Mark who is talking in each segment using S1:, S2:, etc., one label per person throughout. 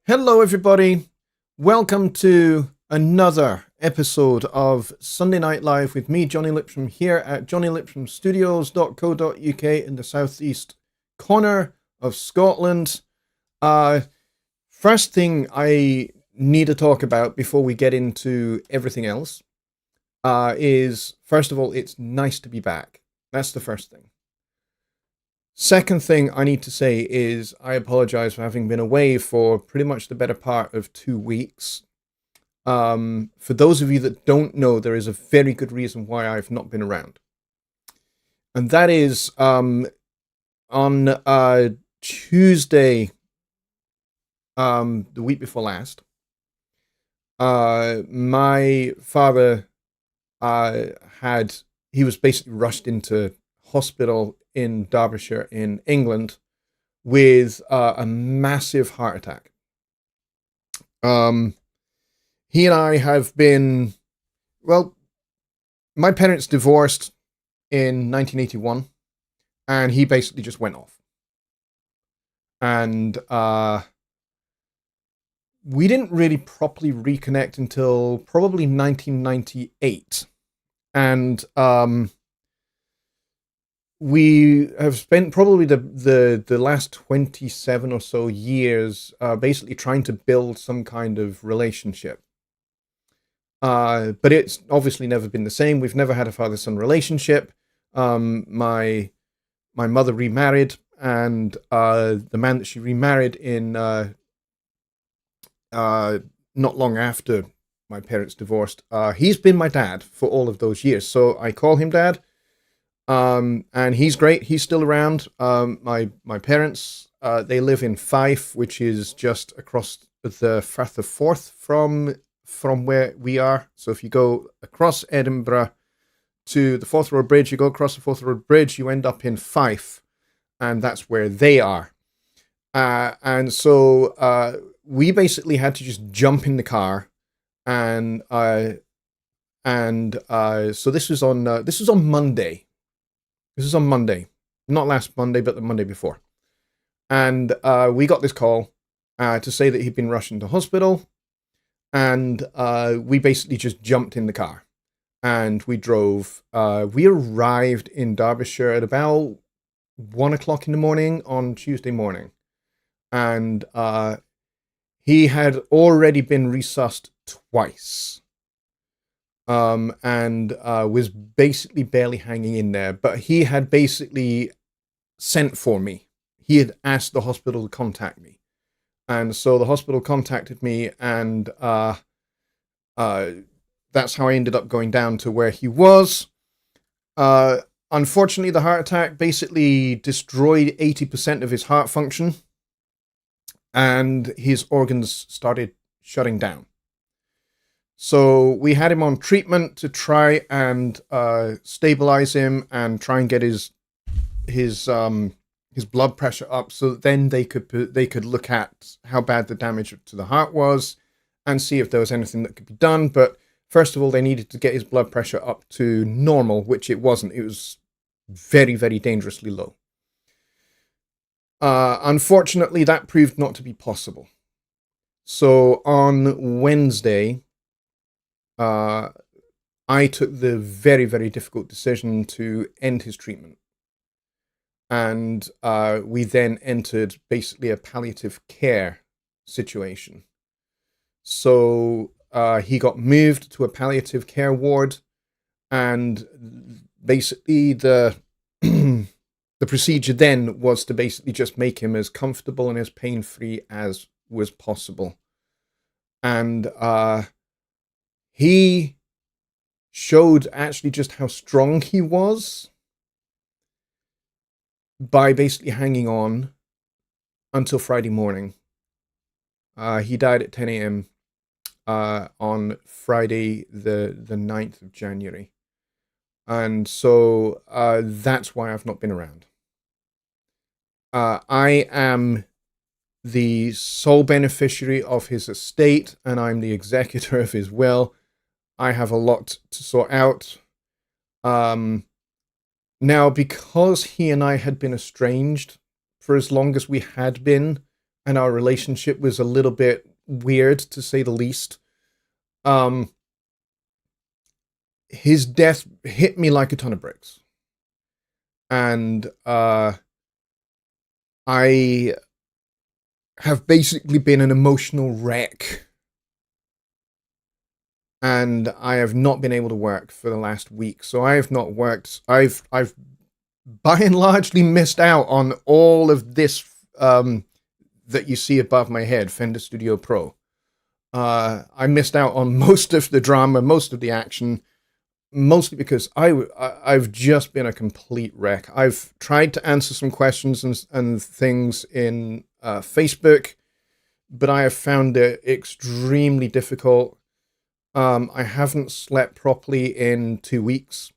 S1: Hello everybody, welcome to another episode of Sunday Night Live with me, Jonny Lipsham, here at jonnylipshamstudios.co.uk in the southeast corner of Scotland. First thing I need to talk about before we get into everything else is, first of all, it's nice to be back. That's the first thing. Second thing I need to say is I apologize for having been away for pretty much the better part of 2 weeks. For those of you that don't know, there is a very good reason why I've not been around. And that is on Tuesday, the week before last, my father he was basically rushed into hospital in Derbyshire in England with a massive heart attack. He and I have been, well, my parents divorced in 1981 and he basically just went off. And we didn't really properly reconnect until probably 1998. And we have spent probably the last 27 or so years basically trying to build some kind of relationship. But it's obviously never been the same. We've never had a father-son relationship. My mother remarried, and the man that she remarried in not long after my parents divorced, he's been my dad for all of those years. So I call him dad. And he's great. He's still around. My parents, they live in Fife, which is just across the Firth of Forth from where we are. So if you go across Edinburgh to the Forth Road Bridge, you go across the Forth Road Bridge, you end up in Fife, and that's where they are. And so we basically had to just jump in the car, and so this was on Monday. This is on Monday, not last Monday, but the Monday before. And we got this call to say that he'd been rushed into hospital. And we basically just jumped in the car and we drove. We arrived in Derbyshire at about 1 o'clock in the morning on Tuesday morning. And he had already been resussed twice. And was basically barely hanging in there, but he had basically sent for me. He had asked the hospital to contact me, and so the hospital contacted me, and that's how I ended up going down to where he was. Unfortunately, the heart attack basically destroyed 80% of his heart function, and his organs started shutting down. So we had him on treatment to try and stabilize him and try and get his blood pressure up, so that then they could look at how bad the damage to the heart was and see if there was anything that could be done. But first of all, they needed to get his blood pressure up to normal, which it wasn't. It was very, very dangerously low. Unfortunately, that proved not to be possible. So on Wednesday, I took the very, very difficult decision to end his treatment. And we then entered basically a palliative care situation. So he got moved to a palliative care ward, and basically the procedure then was to basically just make him as comfortable and as pain-free as was possible. And he showed actually just how strong he was. by basically hanging on until Friday morning. He died at 10 a.m. On Friday, the 9th of January. And so that's why I've not been around. I am the sole beneficiary of his estate, and I'm the executor of his will. I have a lot to sort out. Now, because he and I had been estranged for as long as we had been, and our relationship was a little bit weird, to say the least, his death hit me like a ton of bricks. And I have basically been an emotional wreck. And I have not been able to work for the last week. So I have not worked. I've by and largely missed out on all of this that you see above my head, Fender Studio Pro. I missed out on most of the drama, most of the action, mostly because I've just been a complete wreck. I've tried to answer some questions and things in Facebook, but I have found it extremely difficult. I haven't slept properly in 2 weeks.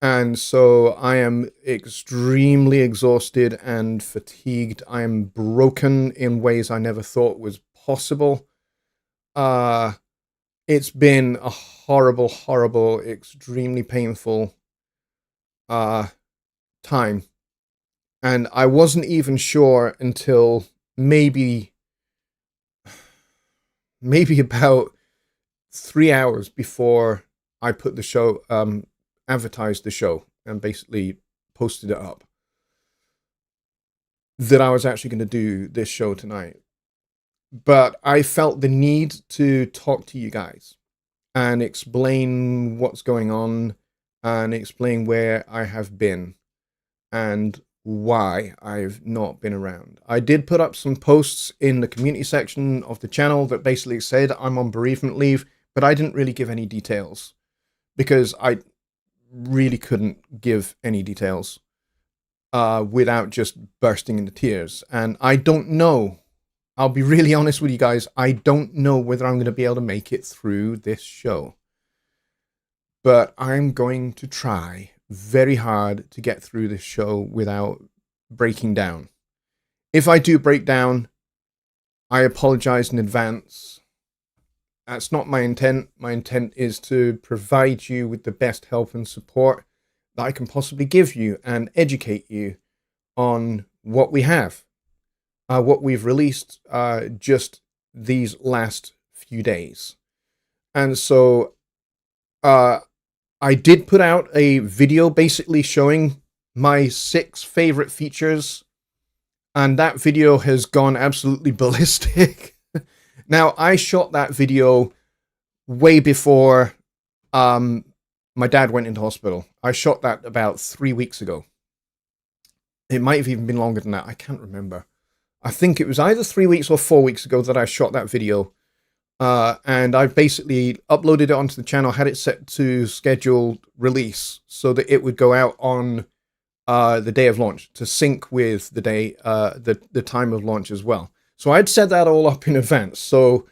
S1: And so I am extremely exhausted and fatigued. I am broken in ways I never thought was possible. It's been a horrible, horrible, extremely painful time. And I wasn't even sure until maybe about 3 hours before I put the show, advertised the show and basically posted it up, that I was actually going to do this show tonight. But I felt the need to talk to you guys and explain what's going on and explain where I have been and why I've not been around. I did put up some posts in the community section of the channel that basically said I'm on bereavement leave, but I didn't really give any details because I really couldn't give any details without just bursting into tears. And I don't know, I'll be really honest with you guys, I don't know whether I'm going to be able to make it through this show. But I'm going to try very hard to get through this show without breaking down. If I do break down, I apologize in advance. That's not my intent. My intent is to provide you with the best help and support that I can possibly give you and educate you on what we have, what we've released just these last few days. And so I did put out a video basically showing my 6 favorite features, and that video has gone absolutely ballistic. Now, I shot that video way before my dad went into hospital. I shot that about 3 weeks ago. It might have even been longer than that. I can't remember. I think it was either 3 weeks or 4 weeks ago that I shot that video. And I basically uploaded it onto the channel, had it set to scheduled release so that it would go out on the day of launch to sync with the day, the time of launch as well. So I'd set that all up in advance. So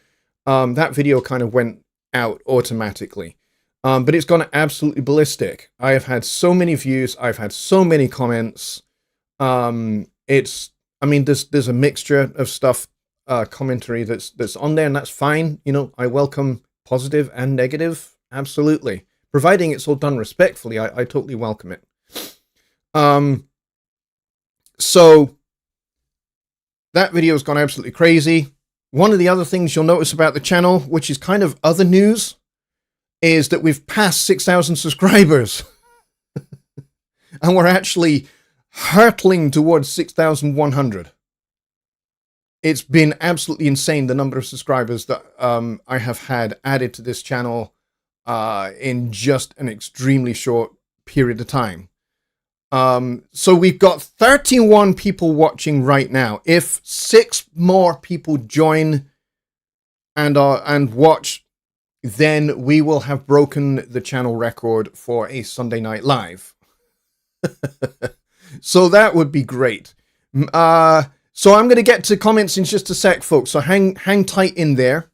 S1: that video kind of went out automatically. But it's gone absolutely ballistic. I have had so many views. I've had so many comments. I mean, there's a mixture of stuff, commentary that's on there, and that's fine. You know, I welcome positive and negative. Absolutely. Providing it's all done respectfully, I totally welcome it. So that video has gone absolutely crazy. One of the other things you'll notice about the channel, which is kind of other news, is that we've passed 6,000 subscribers. And we're actually hurtling towards 6,100. It's been absolutely insane, the number of subscribers that I have had added to this channel in just an extremely short period of time. So we've got 31 people watching right now. If 6 more people join and watch, then we will have broken the channel record for a Sunday Night Live. So that would be great. So I'm going to get to comments in just a sec, folks. So hang tight in there.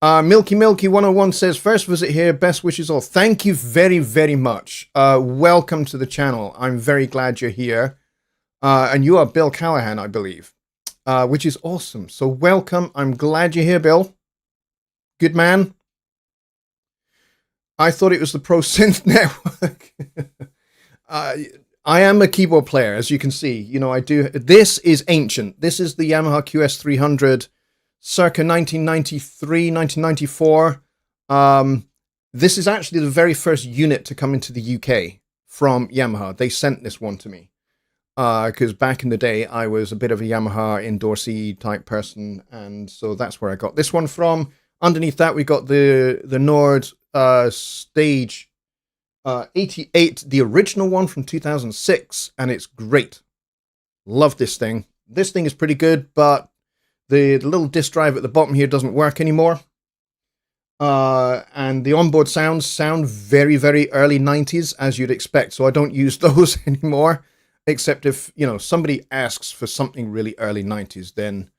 S1: Milky 101 says, first visit here, best wishes all. Thank you very, very much. Welcome to the channel. I'm very glad you're here. And you are Bill Callahan, I believe, which is awesome. So welcome. I'm glad you're here, Bill. Good man. I thought it was the Pro Synth Network. I am a keyboard player, as you can see. You know, I do. This is ancient. This is the Yamaha QS300, circa 1993, 1994. This is actually the very first unit to come into the UK from Yamaha. They sent this one to me because back in the day, I was a bit of a Yamaha endorsee type person, and so that's where I got this one from. Underneath that, we got the Nord Stage 88, the original one from 2006, and it's great. Love this thing. This thing is pretty good, but the little disk drive at the bottom here doesn't work anymore. And the onboard sounds sound very, very early 90s, as you'd expect, so I don't use those anymore, except if, you know, somebody asks for something really early 90s, then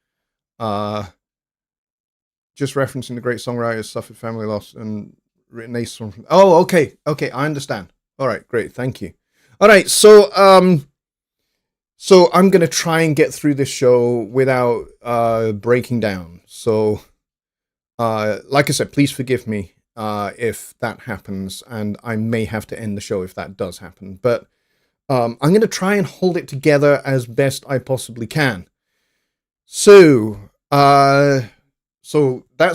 S1: just referencing the great songwriters suffered family loss and written a song. Oh, okay, I understand. All right, great, thank you. All right, so I'm going to try and get through this show without breaking down. So, like I said, please forgive me if that happens, and I may have to end the show if that does happen. But I'm going to try and hold it together as best I possibly can. So that's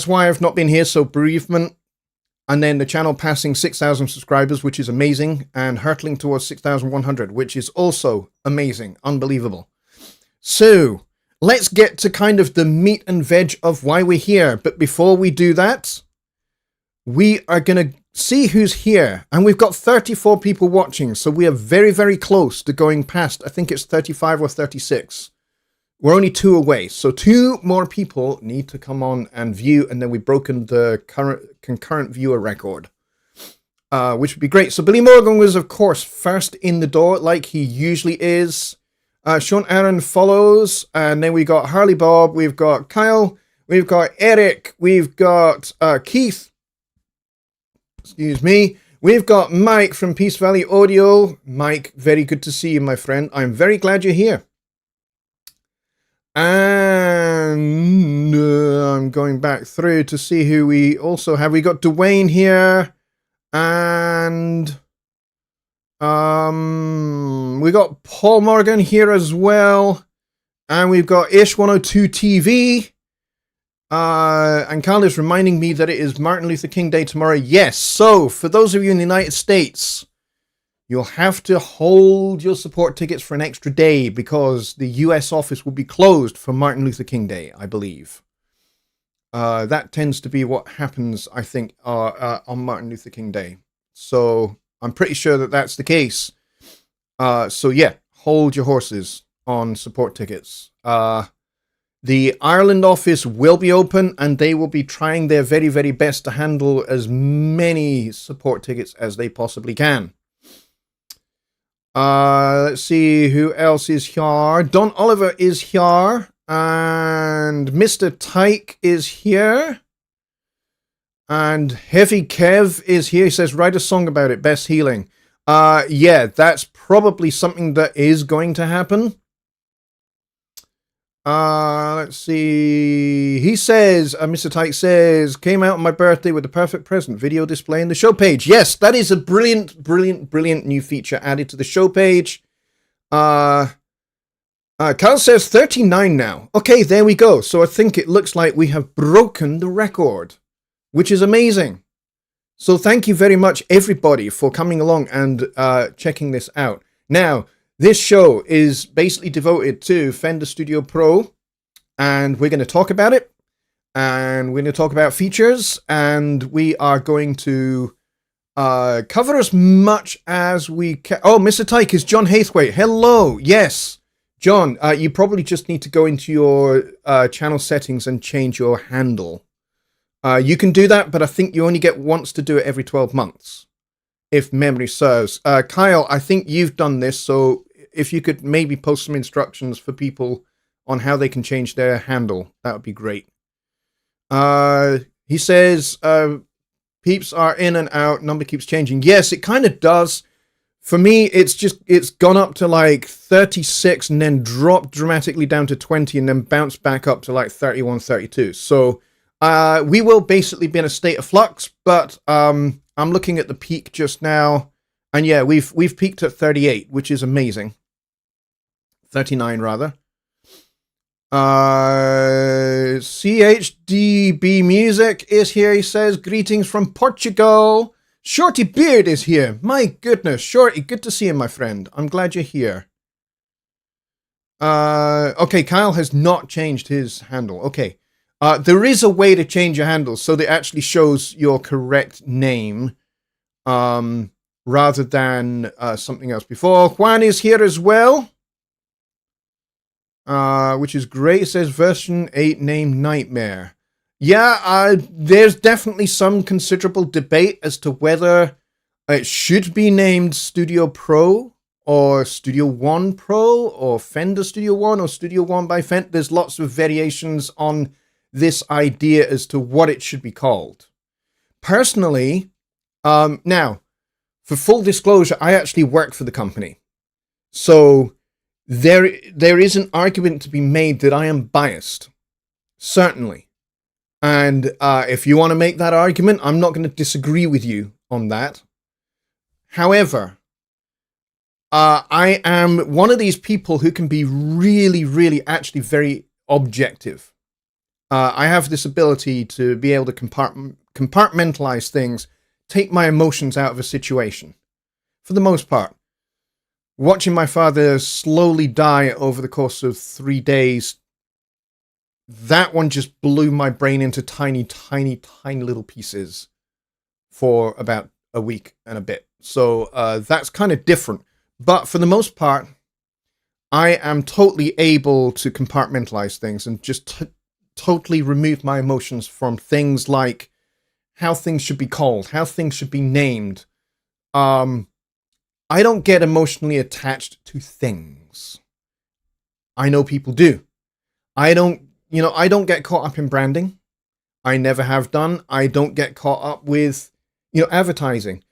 S1: why I've not been here. So bereavement. And then the channel passing 6,000 subscribers, which is amazing, and hurtling towards 6,100, which is also amazing, unbelievable. So let's get to kind of the meat and veg of why we're here. But before we do that, we are going to see who's here. And we've got 34 people watching, so we are very, very close to going past, I think it's 35 or 36. We're only 2 away, so 2 more people need to come on and view, and then we've broken the concurrent viewer record, which would be great. So Billy Morgan was, of course, first in the door, like he usually is. Sean Aaron follows, and then we got Harley Bob, we've got Kyle, we've got Eric, we've got Keith, excuse me, we've got Mike from Peace Valley Audio. Mike, very good to see you, my friend. I'm very glad you're here. And I'm going back through to see who we also have. We got Dwayne here, and we got Paul Morgan here as well, and we've got Ish102 TV. And Carl is reminding me that it is Martin Luther King Day tomorrow. Yes, so for those of you in the United States, you'll have to hold your support tickets for an extra day because the US office will be closed for Martin Luther King Day, I believe. That tends to be what happens, I think, on Martin Luther King Day. So I'm pretty sure that that's the case. So yeah, hold your horses on support tickets. The Ireland office will be open, and they will be trying their very, very best to handle as many support tickets as they possibly can. Let's see who else is here. Don Oliver is here, and Mr. Tyke is here, and Heavy Kev is here. He says, write a song about it, best healing. Yeah, that's probably something that is going to happen. Let's see. He says, Mr. Tyke says, came out on my birthday with the perfect present, video display in the show page. Yes, that is a brilliant, brilliant, brilliant new feature added to the show page. Carl says 39 now. Okay, there we go. So I think it looks like we have broken the record, which is amazing. So thank you very much, everybody, for coming along and checking this out. Now, this show is basically devoted to Fender Studio Pro, and we're going to talk about it, and we're going to talk about features, and we are going to cover as much as we can. Oh, Mr. Tyke is John Hathwaite. Hello. Yes, John, you probably just need to go into your channel settings and change your handle. You can do that, but I think you only get once to do it every 12 months, if memory serves. Kyle, I think you've done this, so if you could maybe post some instructions for people on how they can change their handle, that would be great. He says, peeps are in and out, number keeps changing. Yes, it kind of does. For me, it's gone up to like 36 and then dropped dramatically down to 20 and then bounced back up to like 31, 32. So we will basically be in a state of flux, but I'm looking at the peak just now. And yeah, we've peaked at 38, which is amazing. 39 rather. CHDB Music is here. He says, greetings from Portugal. Shorty Beard is here. My goodness, Shorty, good to see you, my friend. I'm glad you're here. Okay, Kyle has not changed his handle. Okay. There is a way to change your handle so that it actually shows your correct name rather than something else before. Juan is here as well, which is great. It says version 8 name Nightmare. Yeah, there's definitely some considerable debate as to whether it should be named Studio Pro or Studio One Pro or Fender Studio One or Studio One by Fender. There's lots of variations on this idea as to what it should be called. Personally, now, for full disclosure, I actually work for the company. So there is an argument to be made that I am biased. Certainly. And if you want to make that argument, I'm not going to disagree with you on that. However, I am one of these people who can be really, really actually very objective. I have this ability to be able to compartmentalize things, take my emotions out of a situation. For the most part. Watching my father slowly die over the course of 3 days, that one just blew my brain into tiny, tiny, tiny little pieces for about a week and a bit. So that's kind of different. But for the most part, I am totally able to compartmentalize things and just totally remove my emotions from things like how things should be called, how things should be named. I don't get emotionally attached to things. I know people do. I don't get caught up in branding. I never have done. I don't get caught up with, advertising.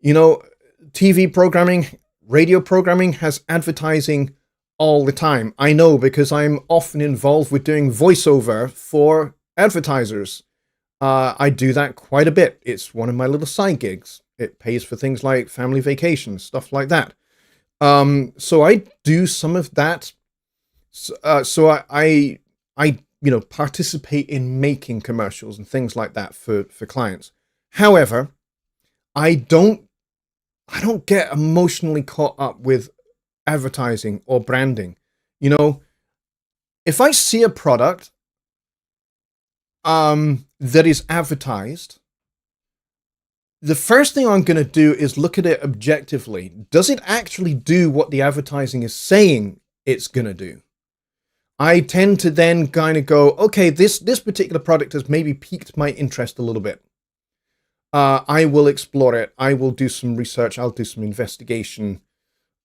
S1: TV programming, radio programming has advertising all the time. I know because I'm often involved with doing voiceover for advertisers. I do that quite a bit. It's one of my little side gigs. It pays for things like family vacations, stuff like that. So I do some of that. So I participate in making commercials and things like that for clients. However, I don't get emotionally caught up with advertising or branding. If I see a product that is advertised, the first thing I'm going to do is look at it objectively. Does it actually do what the advertising is saying it's going to do? I tend to then kind of go, okay, this particular product has maybe piqued my interest a little bit. I will explore it. I will do some research. I'll do some investigation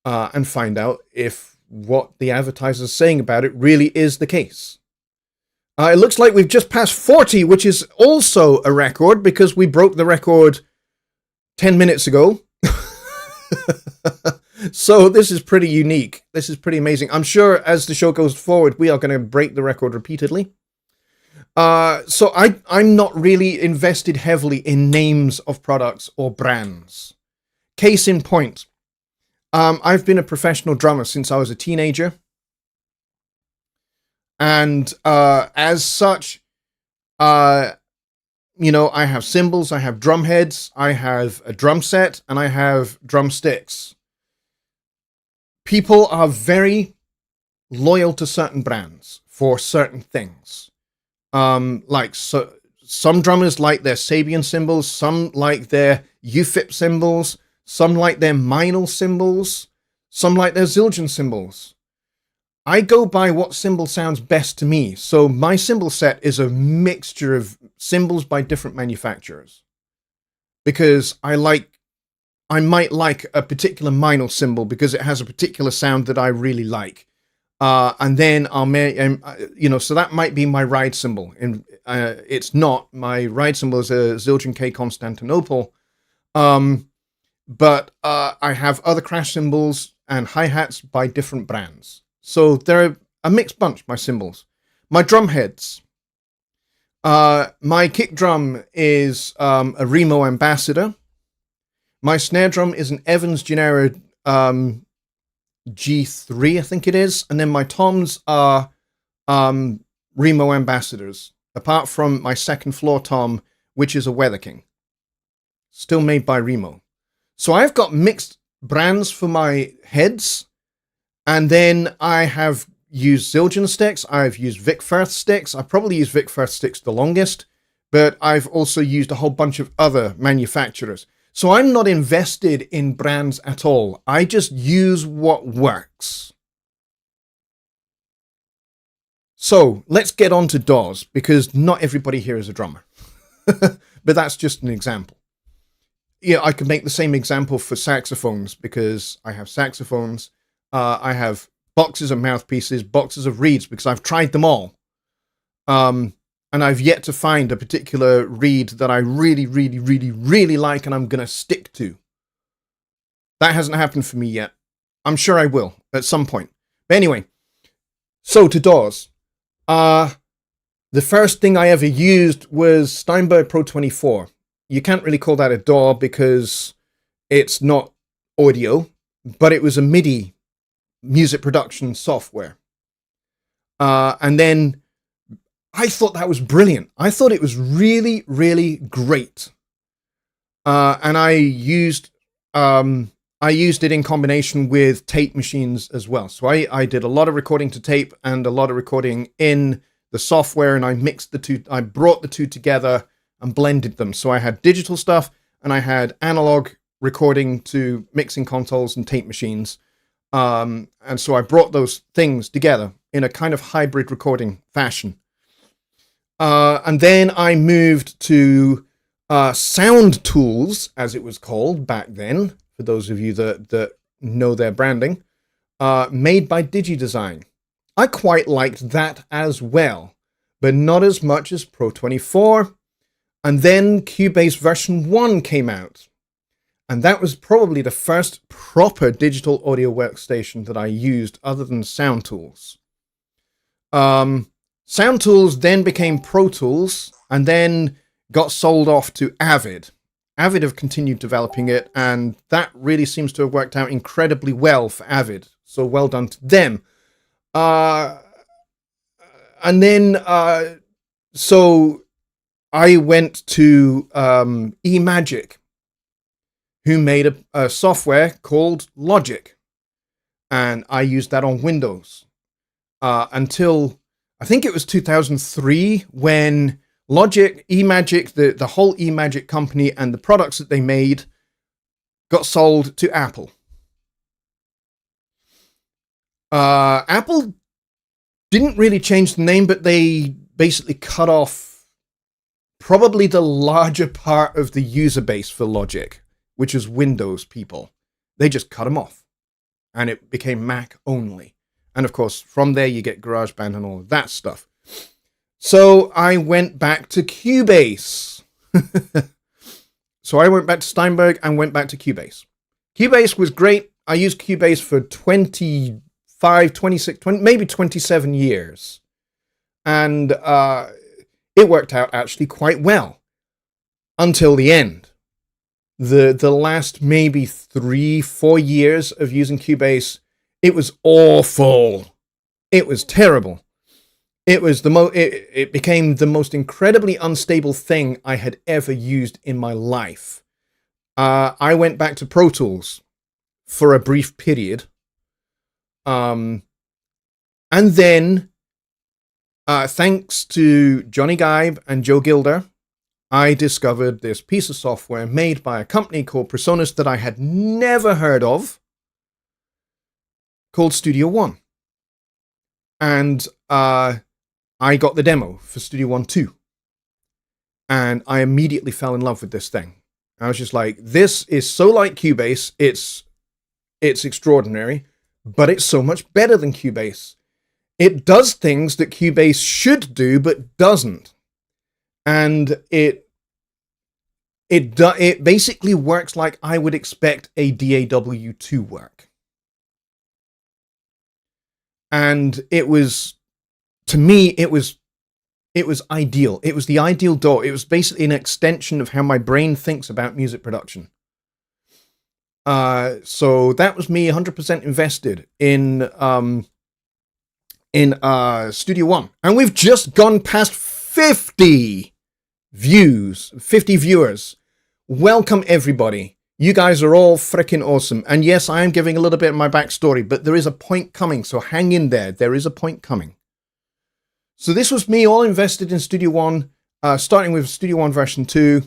S1: and find out if what the advertiser is saying about it really is the case. It looks like we've just passed 40, which is also a record because we broke the record 10 minutes ago. So this is pretty unique. This is pretty amazing. I'm sure as the show goes forward, we are going to break the record repeatedly. So I'm not really invested heavily in names of products or brands. Case in point, I've been a professional drummer since I was a teenager. And as such, I have cymbals, I have drum heads, I have a drum set, and I have drumsticks. People are very loyal to certain brands for certain things. Some drummers like their Sabian cymbals, some like their UFIP cymbals, some like their Meinl cymbals, some like their Zildjian cymbals. I go by what cymbal sounds best to me. So my cymbal set is a mixture of cymbals by different manufacturers. Because I like I might like a particular minor cymbal because it has a particular sound that I really like. And then so that might be my ride cymbal. And it's not. My ride cymbal is a Zildjian K Constantinople. But I have other crash cymbals and hi-hats by different brands. So they're a mixed bunch, my cymbals. My drum heads. My kick drum is a Remo Ambassador. My snare drum is an Evans Gennaro G3, I think it is. And then my toms are Remo Ambassadors, apart from my second floor tom, which is a Weather King. Still made by Remo. So I've got mixed brands for my heads. And then I have used Zildjian sticks. I've used Vic Firth sticks. I probably used Vic Firth sticks the longest. But I've also used a whole bunch of other manufacturers. So I'm not invested in brands at all. I just use what works. So let's get on to DAWs, because not everybody here is a drummer. But that's just an example. Yeah, I could make the same example for saxophones, because I have saxophones. I have boxes of mouthpieces, boxes of reeds, because I've tried them all. And I've yet to find a particular reed that I really, really, really, really like and I'm going to stick to. That hasn't happened for me yet. I'm sure I will at some point. But anyway, so to DAWs. The first thing I ever used was Steinberg Pro 24. You can't really call that a DAW because it's not audio, but it was a MIDI music production software. And then I thought that was brilliant. I thought it was really, really great. And I used it in combination with tape machines as well. So I did a lot of recording to tape and a lot of recording in the software, and I mixed the two. I brought the two together and blended them. So I had digital stuff and I had analog recording to mixing consoles and tape machines. And so I brought those things together in a kind of hybrid recording fashion. And then I moved to Sound Tools, as it was called back then, for those of you that know their branding, made by DigiDesign. I quite liked that as well, but not as much as Pro 24. And then Cubase version 1 came out. And that was probably the first proper digital audio workstation that I used other than Sound Tools. Sound Tools then became Pro Tools and then got sold off to Avid. Avid have continued developing it, and that really seems to have worked out incredibly well for Avid. So well done to them. And then, so I went to eMagic, who made a software called Logic. And I used that on Windows until I think it was 2003 when Logic, eMagic, the whole eMagic company and the products that they made got sold to Apple. Apple didn't really change the name, but they basically cut off probably the larger part of the user base for Logic, which is Windows people. They just cut them off and it became Mac only. And of course, from there you get GarageBand and all of that stuff. So I went back to Cubase. So I went back to Steinberg and went back to Cubase. Cubase was great. I used Cubase for 25, 26, 20, maybe 27 years. And it worked out actually quite well until the end. The last maybe 3-4 years of using Cubase, it was awful. It was terrible. It was it became the most incredibly unstable thing I had ever used in my life. I went back to Pro Tools for a brief period. And then, thanks to Jonny Geib and Joe Gilder, I discovered this piece of software made by a company called PreSonus that I had never heard of, called Studio One. And I got the demo for Studio One 2. And I immediately fell in love with this thing. I was just like, this is so like Cubase. It's extraordinary, but it's so much better than Cubase. It does things that Cubase should do, but doesn't. And it basically works like I would expect a DAW to work. And it was, to me, it was ideal. It was the ideal DAW. It was basically an extension of how my brain thinks about music production. So that was me 100% invested in Studio One. And we've just gone past 50 viewers. Welcome, everybody. You guys are all freaking awesome. And yes, I am giving a little bit of my backstory, but there is a point coming, so hang in there. There is a point coming. So this was me all invested in Studio One, starting with Studio One version 2.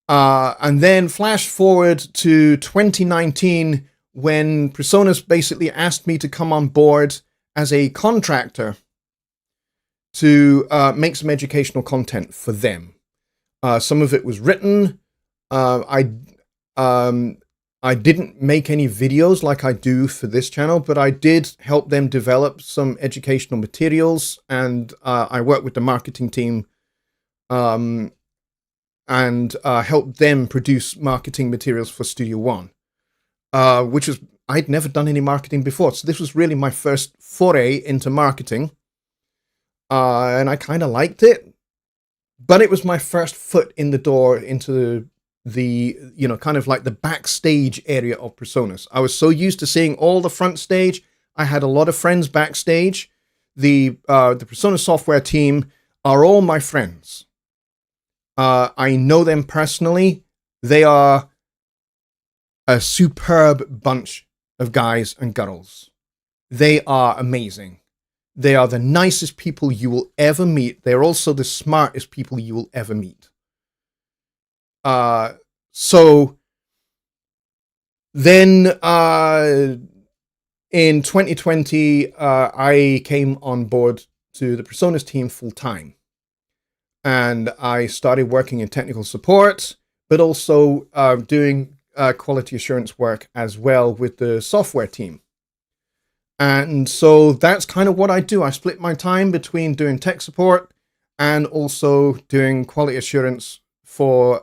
S1: And then flash forward to 2019, when PreSonus basically asked me to come on board as a contractor to make some educational content for them. Some of it was written. I didn't make any videos like I do for this channel, but I did help them develop some educational materials, and I worked with the marketing team and helped them produce marketing materials for Studio One, which was, I'd never done any marketing before. So this was really my first foray into marketing. And I kind of liked it, but it was my first foot in the door into the, you know, kind of like the backstage area of PreSonus. I was so used to seeing all the front stage. I had a lot of friends backstage. The PreSonus software team are all my friends. I know them personally. They are a superb bunch of guys and girls. They are amazing. They are the nicest people you will ever meet. They're also the smartest people you will ever meet. So then in 2020, I came on board to the PreSonus team full time. And I started working in technical support, but also doing quality assurance work as well with the software team. And so that's kind of what I do. I split my time between doing tech support and also doing quality assurance for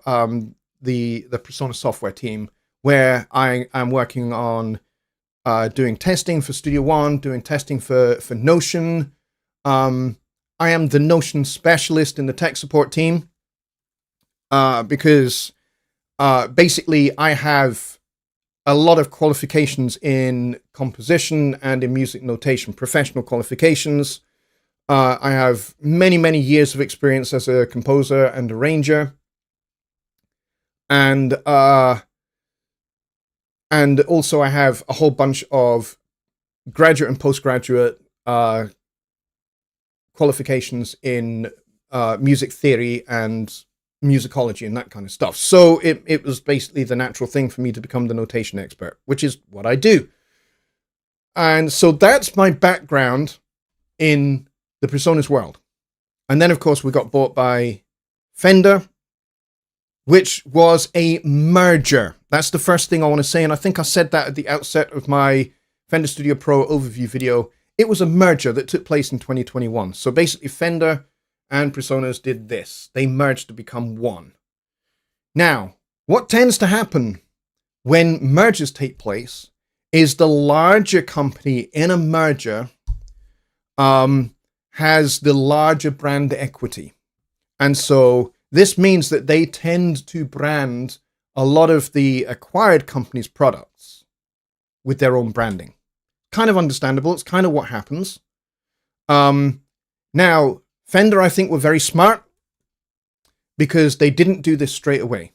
S1: the PreSonus software team, where I am working on doing testing for Studio One, doing testing for Notion. I am the Notion specialist in the tech support team because basically I have a lot of qualifications in composition and in music notation, professional qualifications. I have many, many years of experience as a composer and arranger. And also I have a whole bunch of graduate and postgraduate qualifications in music theory and musicology and that kind of stuff. So it was basically the natural thing for me to become the notation expert, which is what I do. And so that's my background in the PreSonus world. And then, of course, we got bought by Fender, which was a merger. That's the first thing I want to say. And I think I said that at the outset of my Fender Studio Pro overview video. It was a merger that took place in 2021. So basically Fender and PreSonus did this. They merged to become one. Now, what tends to happen when mergers take place is the larger company in a merger has the larger brand equity. And so this means that they tend to brand a lot of the acquired company's products with their own branding. Kind of understandable. It's kind of what happens. Now, Fender, I think, were very smart because they didn't do this straight away.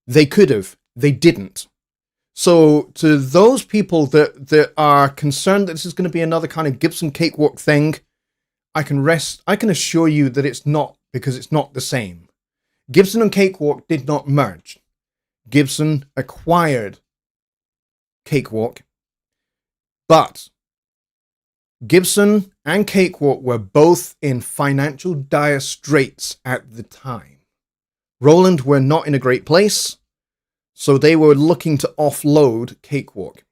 S1: They could have. They didn't. So to those people that are concerned that this is going to be another kind of Gibson cakewalk thing, I can assure you that it's not, because it's not the same. Gibson and Cakewalk did not merge. Gibson acquired Cakewalk, but Gibson and Cakewalk were both in financial dire straits at the time, Roland were not in a great place, so they were looking to offload Cakewalk.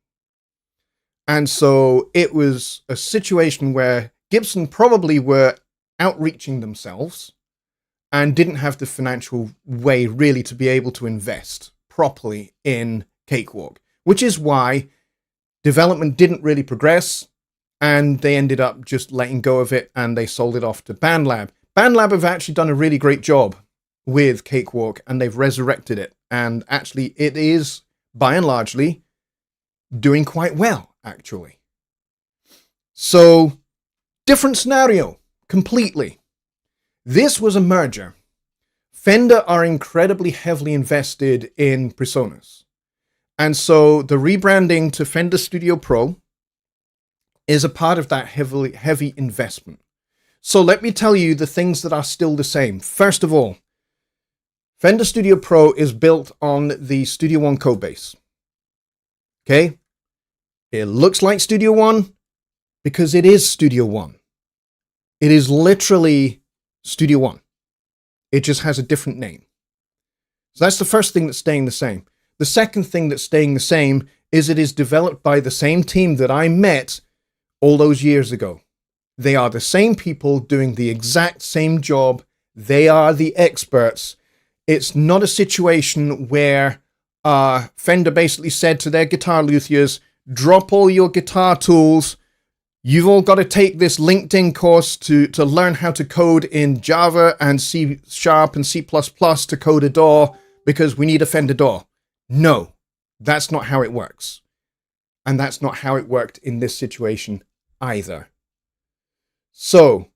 S1: And so it was a situation where Gibson probably were outreaching themselves and didn't have the financial way really to be able to invest properly in Cakewalk, which is why development didn't really progress, and they ended up just letting go of it, and they sold it off to BandLab. BandLab have actually done a really great job with Cakewalk, and they've resurrected it, and actually it is, by and largely, doing quite well, actually. So, different scenario, completely. This was a merger. Fender are incredibly heavily invested in PreSonus. And so the rebranding to Fender Studio Pro is a part of that heavy investment. So let me tell you the things that are still the same. First of all, Fender Studio Pro is built on the Studio One codebase. Okay? It looks like Studio One because it is Studio One. It is literally Studio One. It just has a different name. So that's the first thing that's staying the same. The second thing that's staying the same is it is developed by the same team that I met all those years ago. They are the same people doing the exact same job. They are the experts. It's not a situation where Fender basically said to their guitar luthiers, drop all your guitar tools. You've all got to take this LinkedIn course to learn how to code in Java and C# and C++ to code a DAW because we need a Fender DAW. No, that's not how it works. And that's not how it worked in this situation either. So,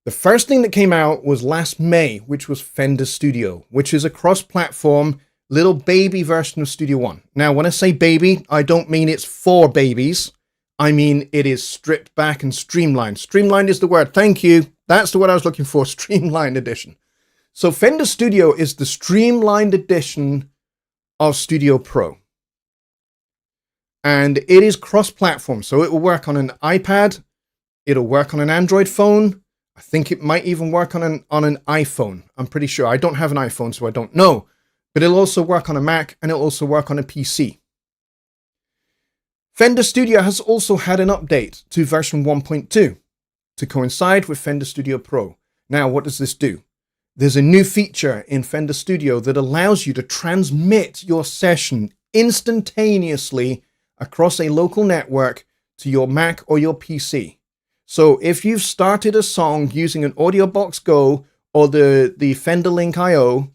S1: the first thing that came out was last May, which was Fender Studio, which is a cross-platform little baby version of Studio One. Now, when I say baby, I don't mean it's for babies. I mean, it is stripped back and streamlined. Streamlined is the word. Thank you. That's the word I was looking for. Streamlined edition. So Fender Studio is the streamlined edition of Studio Pro. And it is cross-platform. So it will work on an iPad. It'll work on an Android phone. I think it might even work on an iPhone. I'm pretty sure. I don't have an iPhone, so I don't know. But it'll also work on a Mac, and it'll also work on a PC. Fender Studio has also had an update to version 1.2 to coincide with Fender Studio Pro. Now, what does this do? There's a new feature in Fender Studio that allows you to transmit your session instantaneously across a local network to your Mac or your PC. So if you've started a song using an AudioBox Go or the Fender Link IO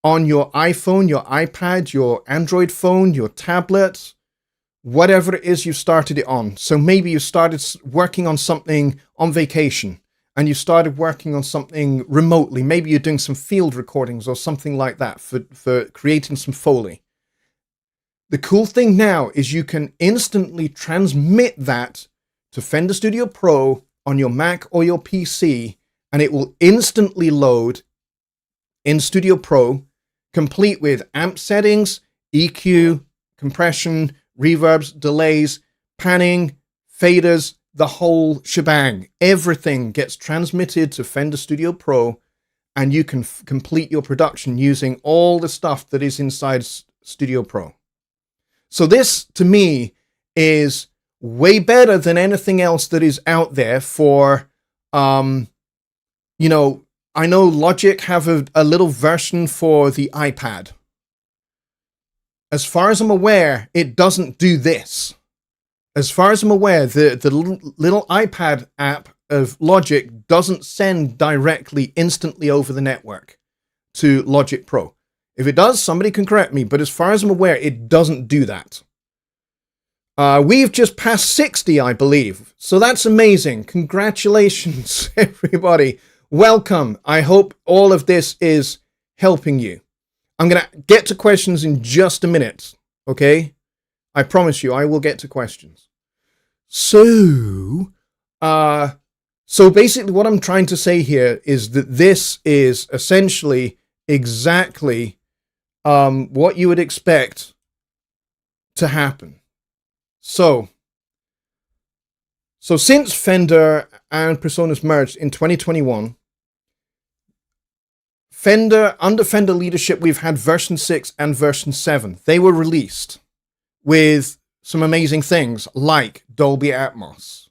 S1: on your iPhone, your iPad, your Android phone, your tablet, whatever it is you started it on. So maybe you started working on something on vacation and you started working on something remotely. Maybe you're doing some field recordings or something like that for creating some Foley. The cool thing now is you can instantly transmit that to Fender Studio Pro on your Mac or your PC, and it will instantly load in Studio Pro, complete with amp settings, EQ, compression, reverbs, delays, panning, faders, the whole shebang. Everything gets transmitted to Fender Studio Pro, and you can complete your production using all the stuff that is inside Studio Pro. So this, to me, is way better than anything else that is out there for, I know Logic have a little version for the iPad. As far as I'm aware, it doesn't do this. As far as I'm aware, the little iPad app of Logic doesn't send directly, instantly over the network to Logic Pro. If it does, somebody can correct me, but as far as I'm aware, it doesn't do that. We've just passed 60, I believe. So that's amazing. Congratulations, everybody. Welcome. I hope all of this is helping you. I'm going to get to questions in just a minute, okay? I promise you, I will get to questions. So basically what I'm trying to say here is that this is essentially exactly what you would expect to happen. So since Fender and PreSonus merged in 2021, under Fender leadership, we've had version 6 and version 7. They were released with some amazing things like Dolby Atmos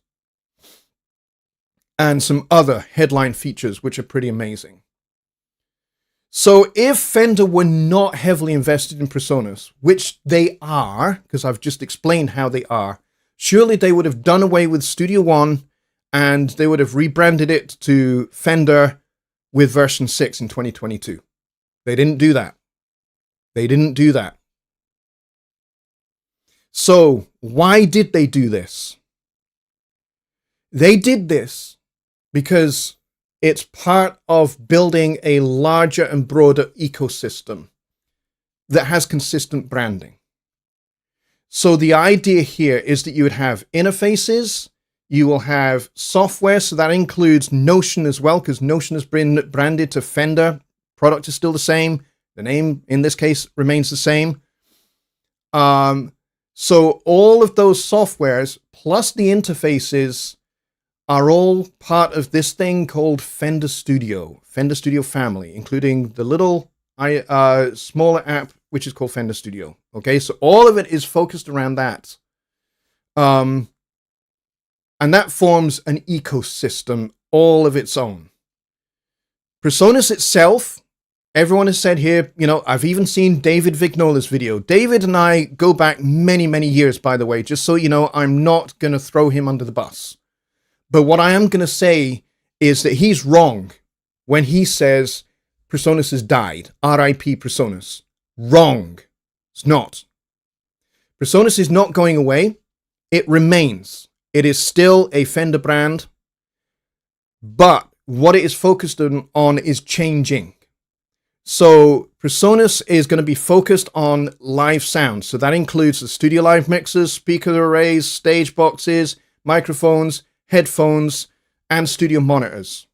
S1: and some other headline features, which are pretty amazing. So if Fender were not heavily invested in PreSonus, which they are, because I've just explained how they are, surely they would have done away with Studio One and they would have rebranded it to Fender with version 6 in 2022. They didn't do that. They didn't do that. So why did they do this? They did this because it's part of building a larger and broader ecosystem that has consistent branding. So the idea here is that you would have interfaces, you will have software, so that includes Notion as well, because Notion has been branded to Fender. Product is still the same. The name, in this case, remains the same. So all of those softwares, plus the interfaces, are all part of this thing called Fender Studio family, including the little smaller app, which is called Fender Studio. Okay, so all of it is focused around that. And that forms an ecosystem all of its own. PreSonus itself, everyone has said here, you know, I've even seen David Vignola's video. David and I go back many, many years, by the way, just so you know, I'm not going to throw him under the bus. But what I am going to say is that he's wrong when he says PreSonus has died. R.I.P. PreSonus. Wrong. It's not. PreSonus is not going away. It remains. It is still a Fender brand. But what it is focused on is changing. So PreSonus is going to be focused on live sound. So that includes the studio live mixers, speaker arrays, stage boxes, microphones, headphones, and studio monitors.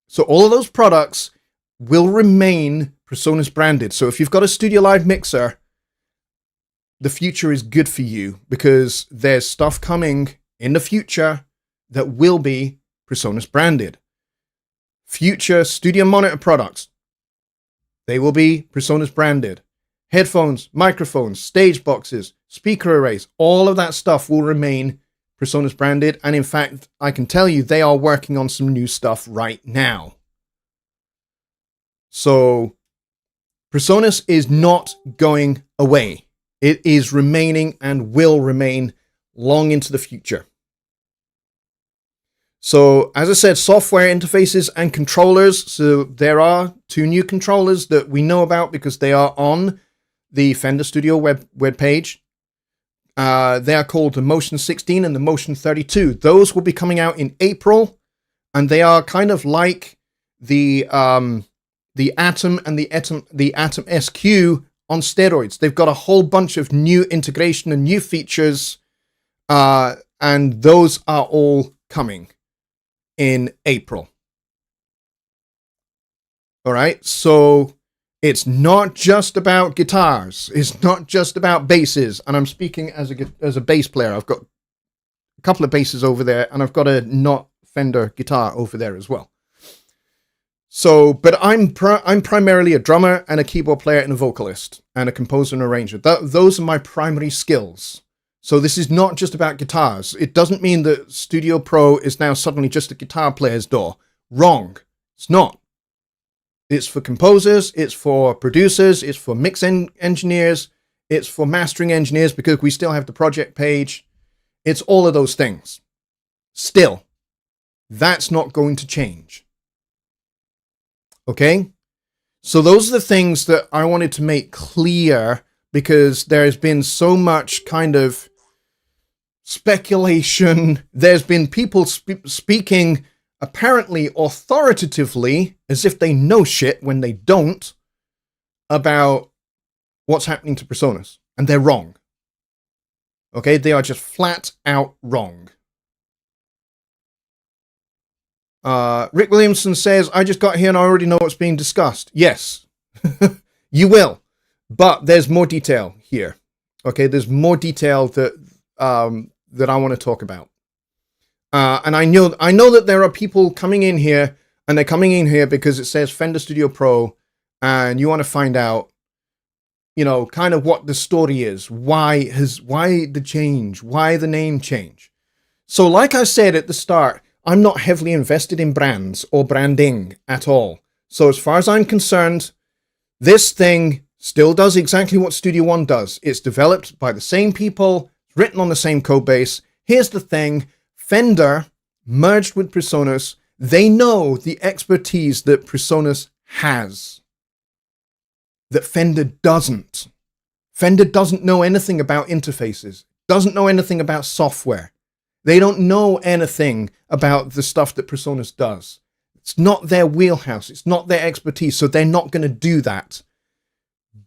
S1: So all of those products will remain PreSonus branded. So if you've got a studio live mixer, the future is good for you because there's stuff coming in the future that will be PreSonus branded. Future studio monitor products, they will be PreSonus branded. Headphones, microphones, stage boxes, speaker arrays, all of that stuff will remain PreSonus branded. And in fact, I can tell you they are working on some new stuff right now. So PreSonus is not going away. It is remaining and will remain long into the future. So, as I said, software interfaces and controllers. So there are 2 new controllers that we know about because they are on the Fender Studio web page. They are called the Motion 16 and the Motion 32. Those will be coming out in April, and they are kind of like the Atom and the Atom SQ on steroids. They've got a whole bunch of new integration and new features, and those are all coming in April. All right, so it's not just about guitars. It's not just about basses. And I'm speaking as a bass player. I've got a couple of basses over there, and I've got a not Fender guitar over there as well. So, but I'm primarily a drummer and a keyboard player and a vocalist and a composer and arranger. Those are my primary skills. So this is not just about guitars. It doesn't mean that Studio Pro is now suddenly just a guitar player's door. Wrong. It's not. It's for composers, it's for producers, it's for mix engineers, it's for mastering engineers because we still have the project page. It's all of those things. Still, that's not going to change. Okay? So those are the things that I wanted to make clear because there's been so much kind of speculation. There's been people speaking apparently authoritatively as if they know shit when they don't about what's happening to PreSonus. And they're wrong. Okay? They are just flat out wrong. Rick Williamson says, I just got here and I already know what's being discussed. Yes, you will. But there's more detail here. Okay, there's more detail that that I want to talk about. And I know that there are people coming in here, and they're coming in here because it says Fender Studio Pro, and you want to find out, you know, kind of what the story is, why the change, why the name change. So like I said at the start, I'm not heavily invested in brands or branding at all. So as far as I'm concerned, this thing still does exactly what Studio One does. It's developed by the same people, written on the same code base. Here's the thing, Fender merged with PreSonus. They know the expertise that PreSonus has, that Fender doesn't. Fender doesn't know anything about interfaces, doesn't know anything about software. They don't know anything about the stuff that PreSonus does. It's not their wheelhouse. It's not their expertise, so they're not going to do that.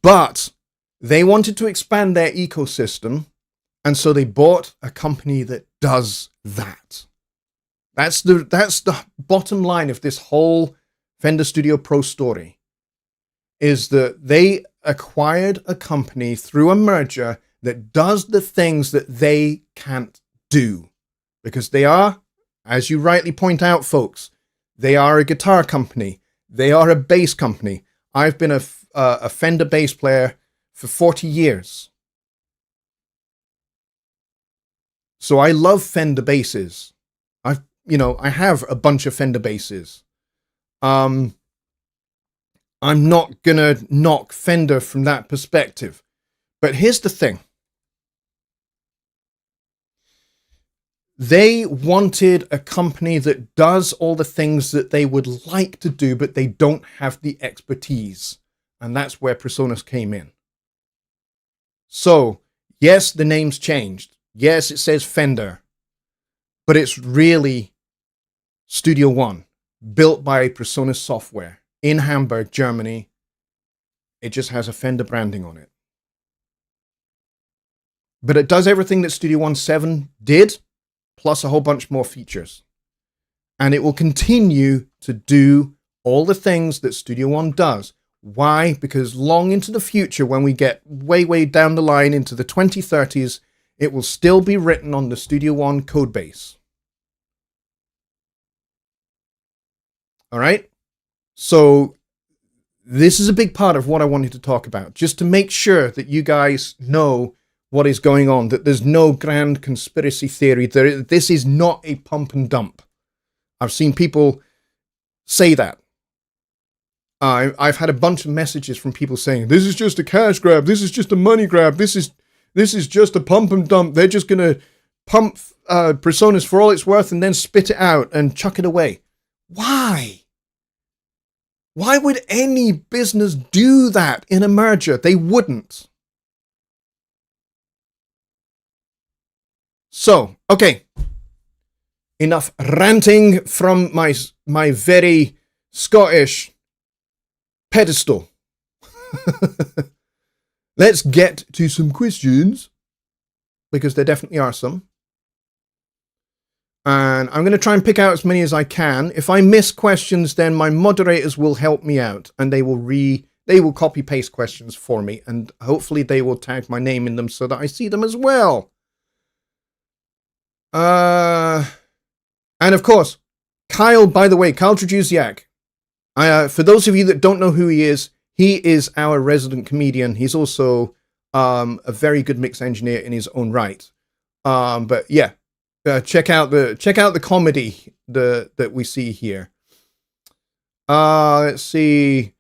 S1: But they wanted to expand their ecosystem, and so they bought a company that does that. That's the bottom line of this whole Fender Studio Pro story, is that they acquired a company through a merger that does the things that they can't do. Because they are, as you rightly point out, folks, they are a guitar company. They are a bass company. I've been a Fender bass player for 40 years. So I love Fender basses. I have a bunch of Fender basses. I'm not gonna knock Fender from that perspective. But here's the thing. They wanted a company that does all the things that they would like to do, but they don't have the expertise. And that's where PreSonus came in. So, yes, the name's changed. Yes, it says Fender. But it's really Studio One, built by PreSonus Software in Hamburg, Germany. It just has a Fender branding on it. But it does everything that Studio One 7 did, plus a whole bunch more features. And it will continue to do all the things that Studio One does. Why? Because long into the future, when we get way, way down the line into the 2030s, it will still be written on the Studio One code base. All right? So this is a big part of what I wanted to talk about, just to make sure that you guys know what is going on, that there's no grand conspiracy theory. This is not a pump and dump. I've seen people say that. I've had a bunch of messages from people saying, this is just a cash grab, this is just a money grab, this is just a pump and dump. They're just going to pump PreSonus for all it's worth and then spit it out and chuck it away. Why? Why would any business do that in a merger? They wouldn't. So, okay, enough ranting from my very Scottish pedestal. Let's get to some questions, because there definitely are some. And I'm going to try and pick out as many as I can. If I miss questions, then my moderators will help me out, and they will copy paste questions for me, and hopefully they will tag my name in them so that I see them as well. And of course, Kyle, by the way, Kyle Trajuziak. For those of you that don't know who he is our resident comedian. He's also a very good mix engineer in his own right. But yeah, check out the comedy that we see here. Let's see.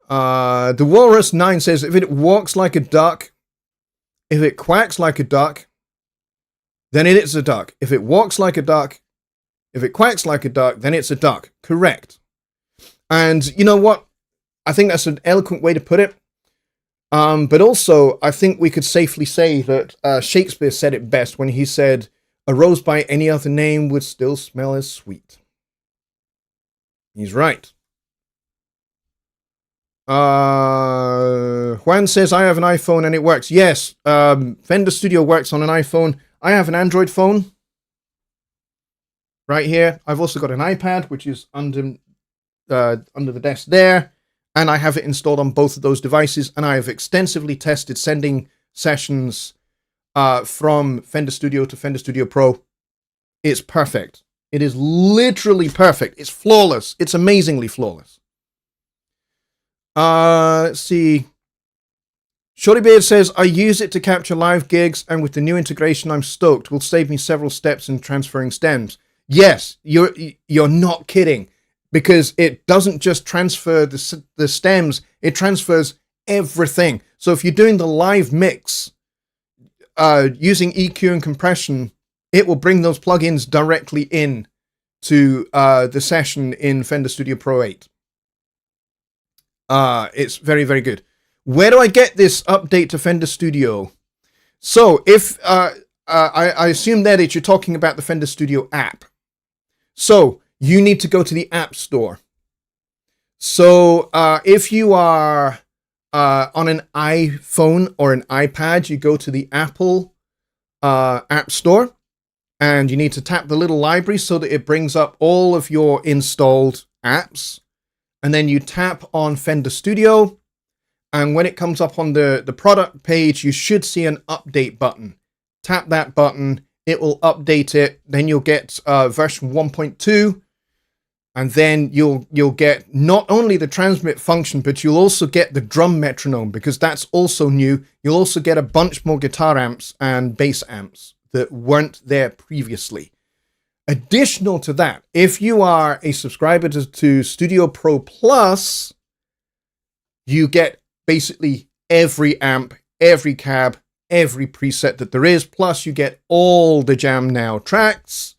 S1: The Walrus 9 says, if it walks like a duck, if it quacks like a duck, then it is a duck. If it walks like a duck, if it quacks like a duck, then it's a duck. Correct. And you know what? I think that's an eloquent way to put it. But also, I think we could safely say that Shakespeare said it best when he said, a rose by any other name would still smell as sweet. He's right. Juan says, I have an iPhone and it works. Yes, Fender Studio works on an iPhone. I have an Android phone right here. I've also got an iPad, which is under the desk there. And I have it installed on both of those devices. And I have extensively tested sending sessions from Fender Studio to Fender Studio Pro. It's perfect. It is literally perfect. It's flawless. It's amazingly flawless. Let's see. Shorty Beard says, I use it to capture live gigs, and with the new integration, I'm stoked. Will save me several steps in transferring stems. Yes, you're not kidding, because it doesn't just transfer the stems, it transfers everything. So if you're doing the live mix using EQ and compression, it will bring those plugins directly in to the session in Fender Studio Pro 8. It's very, very good. Where do I get this update to Fender Studio? So if I assume that you're talking about the Fender Studio app. So you need to go to the App Store. So if you are on an iPhone or an iPad, you go to the Apple App Store, and you need to tap the little library so that it brings up all of your installed apps. And then you tap on Fender Studio. And when it comes up on the product page, you should see an update button. Tap that button, it will update it. Then you'll get version 1.2. And then you'll get not only the transmit function, but you'll also get the drum metronome, because that's also new. You'll also get a bunch more guitar amps and bass amps that weren't there previously. Additional to that, if you are a subscriber to Studio Pro Plus, you get basically every amp, every cab, every preset that there is, plus you get all the Jam Now tracks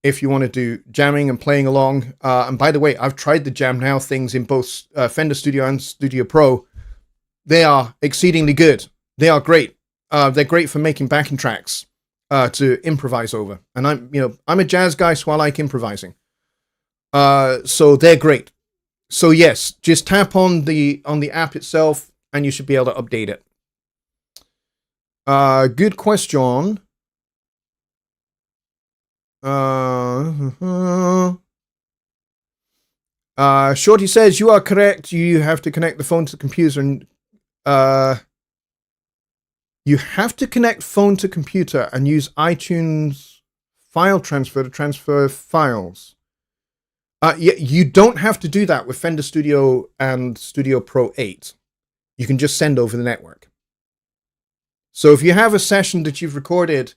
S1: if you want to do jamming and playing along. And by the way, I've tried the Jam Now things in both Fender Studio and Studio Pro. They are exceedingly good. They are great. They're great for making backing tracks to improvise over. And I'm a jazz guy, so I like improvising. So they're great. So yes, just tap on the app itself, and you should be able to update it. Good question. Shorty says, you are correct. You have to connect the phone to the computer, and you have to connect phone to computer and use iTunes file transfer to transfer files. You don't have to do that with Fender Studio and Studio Pro 8. You can just send over the network. So if you have a session that you've recorded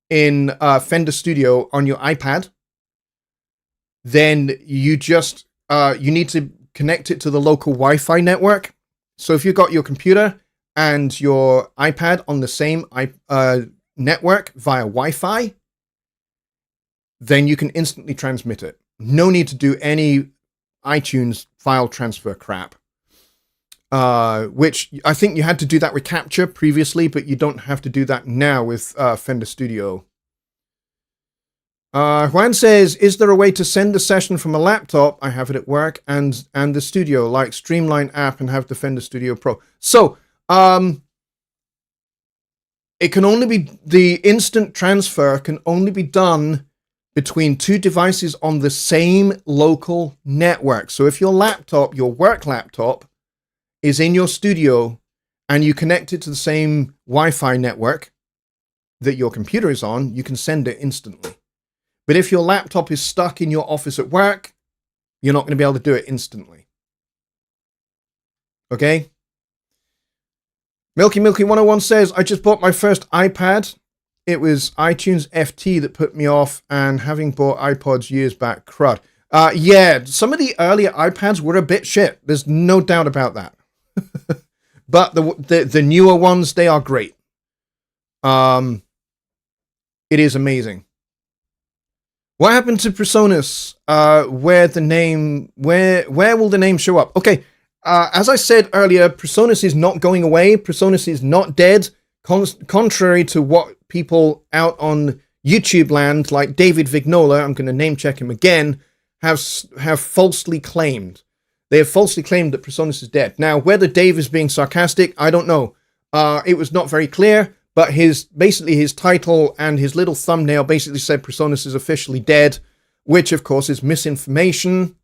S1: in Fender Studio on your iPad, then you just you need to connect it to the local Wi-Fi network. So if you've got your computer and your iPad on the same network via Wi-Fi, then you can instantly transmit it. No need to do any iTunes file transfer crap. Which I think you had to do that with Capture previously, but you don't have to do that now with Fender Studio. Juan says, is there a way to send the session from a laptop? I have it at work and the studio, like Streamline app, and have the Fender Studio Pro. So, it can only be, the instant transfer can only be done between two devices on the same local network. So if your laptop, your work laptop, is in your studio and you connect it to the same Wi-Fi network that your computer is on, you can send it instantly. But if your laptop is stuck in your office at work, you're not going to be able to do it instantly. Okay? Milky 101 says, I just bought my first iPad. It was iTunes FT that put me off, and having bought iPods years back, crud. Yeah, some of the earlier iPads were a bit shit. There's no doubt about that. But the newer ones, they are great. It is amazing. What happened to PreSonus? Where will the name show up? Okay, as I said earlier, PreSonus is not going away. PreSonus is not dead. Contrary to what people out on YouTube land, like David Vignola, I'm going to name check him again, have falsely claimed. They have falsely claimed that PreSonus is dead. Now, whether Dave is being sarcastic, I don't know. It was not very clear, but his title and his little thumbnail basically said PreSonus is officially dead, which of course is misinformation.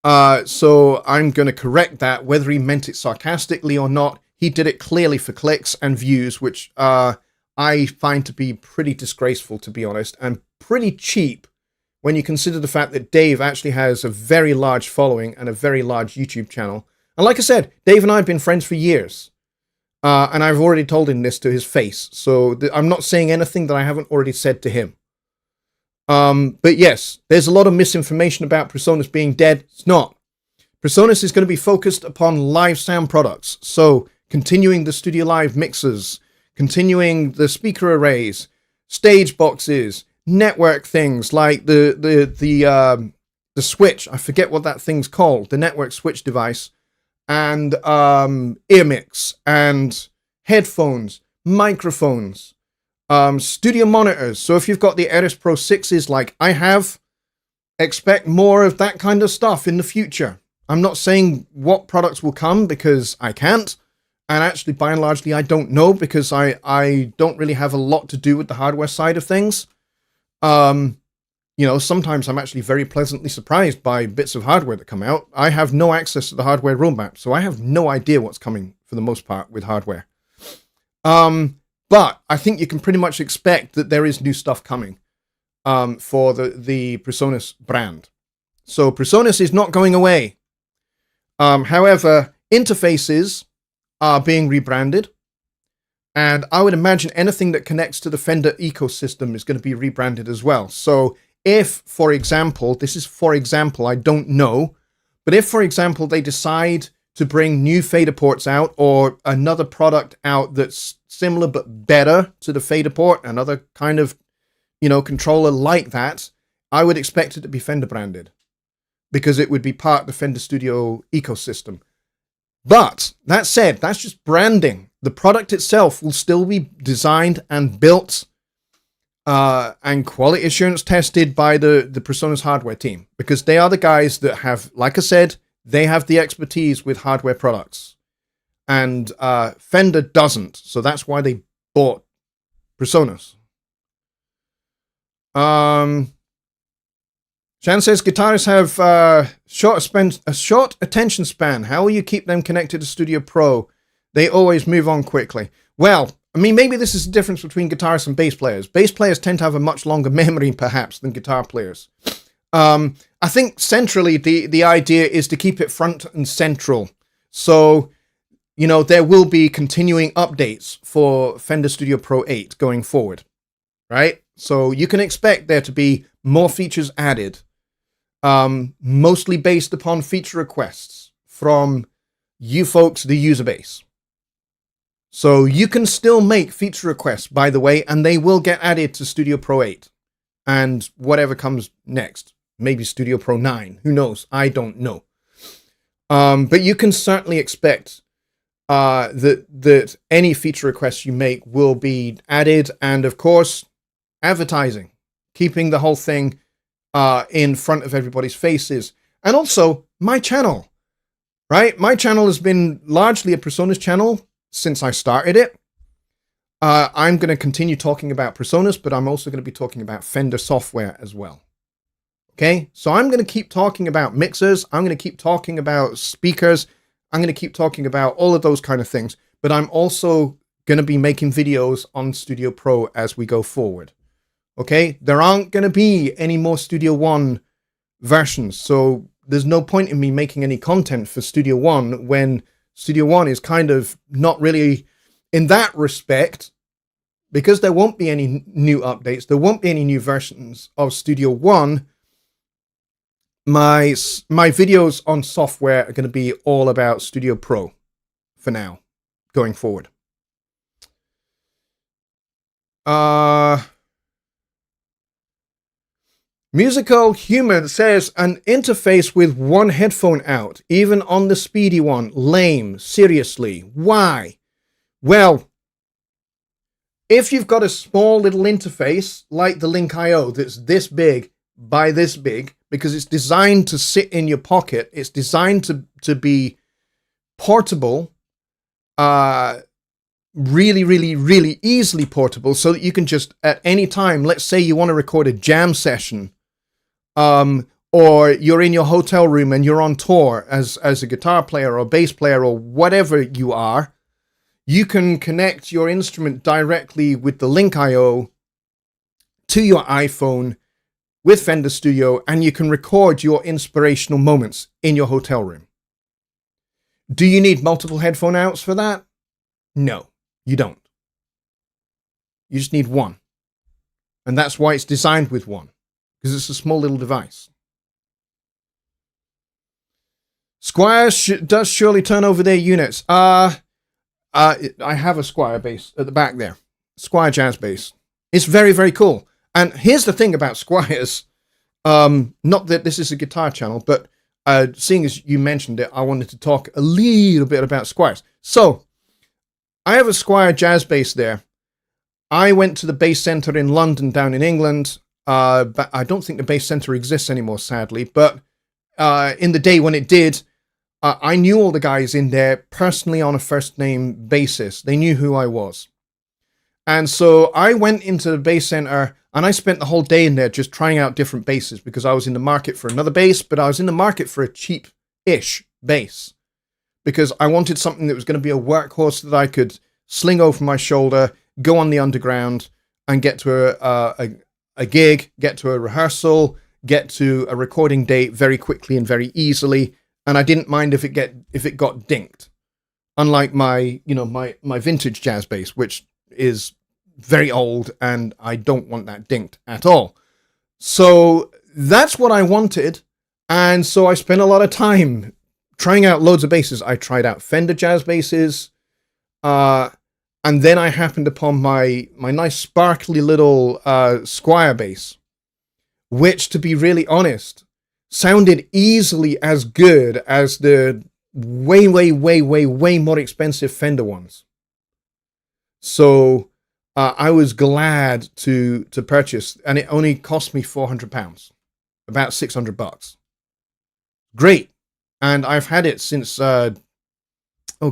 S1: So I'm going to correct that. Whether he meant it sarcastically or not, he did it clearly for clicks and views, which I find to be pretty disgraceful, to be honest, and pretty cheap when you consider the fact that Dave actually has a very large following and a very large YouTube channel. And like I said, Dave and I have been friends for years. And I've already told him this to his face. So I'm not saying anything that I haven't already said to him. But yes, there's a lot of misinformation about PreSonus being dead. It's not. PreSonus is going to be focused upon live sound products. So continuing the Studio Live mixers, continuing the speaker arrays, stage boxes, network things like the switch. I forget what that thing's called. The network switch device, and ear mix and headphones, microphones, studio monitors. So if you've got the Eris Pro 6s like I have, expect more of that kind of stuff in the future. I'm not saying what products will come because I can't. And actually, by and largely, I don't know because I don't really have a lot to do with the hardware side of things. You know, sometimes I'm actually very pleasantly surprised by bits of hardware that come out. I have no access to the hardware roadmap, so I have no idea what's coming for the most part with hardware. But I think you can pretty much expect that there is new stuff coming for the PreSonus brand. So PreSonus is not going away. However, interfaces are being rebranded. And I would imagine anything that connects to the Fender ecosystem is going to be rebranded as well. So if, for example, this is for example, I don't know, but if, for example, they decide to bring new fader ports out or another product out that's similar but better to the fader port, another kind of, you know, controller like that, I would expect it to be Fender branded because it would be part of the Fender Studio ecosystem. But that said, that's just branding. The product itself will still be designed and built and quality assurance tested by the PreSonus hardware team because they are the guys that have, like I said, they have the expertise with hardware products. And Fender doesn't. So that's why they bought PreSonus. Shan says, guitarists have a short attention span. How will you keep them connected to Studio Pro? They always move on quickly. Well, I mean, maybe this is the difference between guitarists and bass players. Bass players tend to have a much longer memory, perhaps, than guitar players. I think centrally, the idea is to keep it front and central. So, you know, there will be continuing updates for Fender Studio Pro 8 going forward, right? So you can expect there to be more features added. Mostly based upon feature requests from you folks, the user base. So you can still make feature requests, by the way, and they will get added to Studio Pro 8 and whatever comes next. Maybe Studio Pro 9. Who knows? I don't know. But you can certainly expect that any feature requests you make will be added. And of course, advertising, keeping the whole thing in front of everybody's faces. And also my channel, right? My channel has been largely a PreSonus channel since I started it. I'm going to continue talking about PreSonus, but I'm also going to be talking about Fender software as well. Okay, so I'm going to keep talking about mixers. I'm going to keep talking about speakers. I'm going to keep talking about all of those kind of things. But I'm also going to be making videos on Studio Pro as we go forward. Okay, there aren't going to be any more Studio One versions. So there's no point in me making any content for Studio One when Studio One is kind of not really in that respect, because there won't be any new updates. There won't be any new versions of Studio One. My videos on software are going to be all about Studio Pro for now, going forward. Musical Human says, an interface with one headphone out, even on the speedy one. Lame. Seriously. Why? Well, if you've got a small little interface like the Link IO that's this big by this big, because it's designed to sit in your pocket, it's designed to be portable, really, really, really easily portable, so that you can just at any time, let's say you want to record a jam session, or you're in your hotel room and you're on tour as a guitar player or bass player or whatever you are, you can connect your instrument directly with the Link IO to your iPhone with Fender Studio, and you can record your inspirational moments in your hotel room. Do you need multiple headphone outs for that? No, you don't. You just need one. And that's why it's designed with one, because it's a small little device. Squire does surely turn over their units. I have a Squire bass at the back there. Squire jazz bass. It's very, very cool. And here's the thing about Squires. Not that this is a guitar channel, but seeing as you mentioned it, I wanted to talk a little bit about Squires. So, I have a Squire jazz bass there. I went to the bass center in London, down in England. But I don't think the bass center exists anymore, sadly. But in the day when it did, I knew all the guys in there personally on a first name basis. They knew who I was. And so I went into the bass center and I spent the whole day in there just trying out different basses because I was in the market for another bass, but I was in the market for a cheap-ish bass because I wanted something that was going to be a workhorse that I could sling over my shoulder, go on the underground and get to a gig, get to a rehearsal, get to a recording date very quickly and very easily. And I didn't mind if it got dinked, unlike my vintage jazz bass, which is very old, and I don't want that dinked at all. So that's what I wanted, and so I spent a lot of time trying out loads of basses. I tried out Fender jazz basses, and then I happened upon my nice sparkly little Squire bass, which, to be really honest, sounded easily as good as the way more expensive Fender ones. So I was glad to purchase, and it only cost me £400, about $600. Great. And I've had it since, oh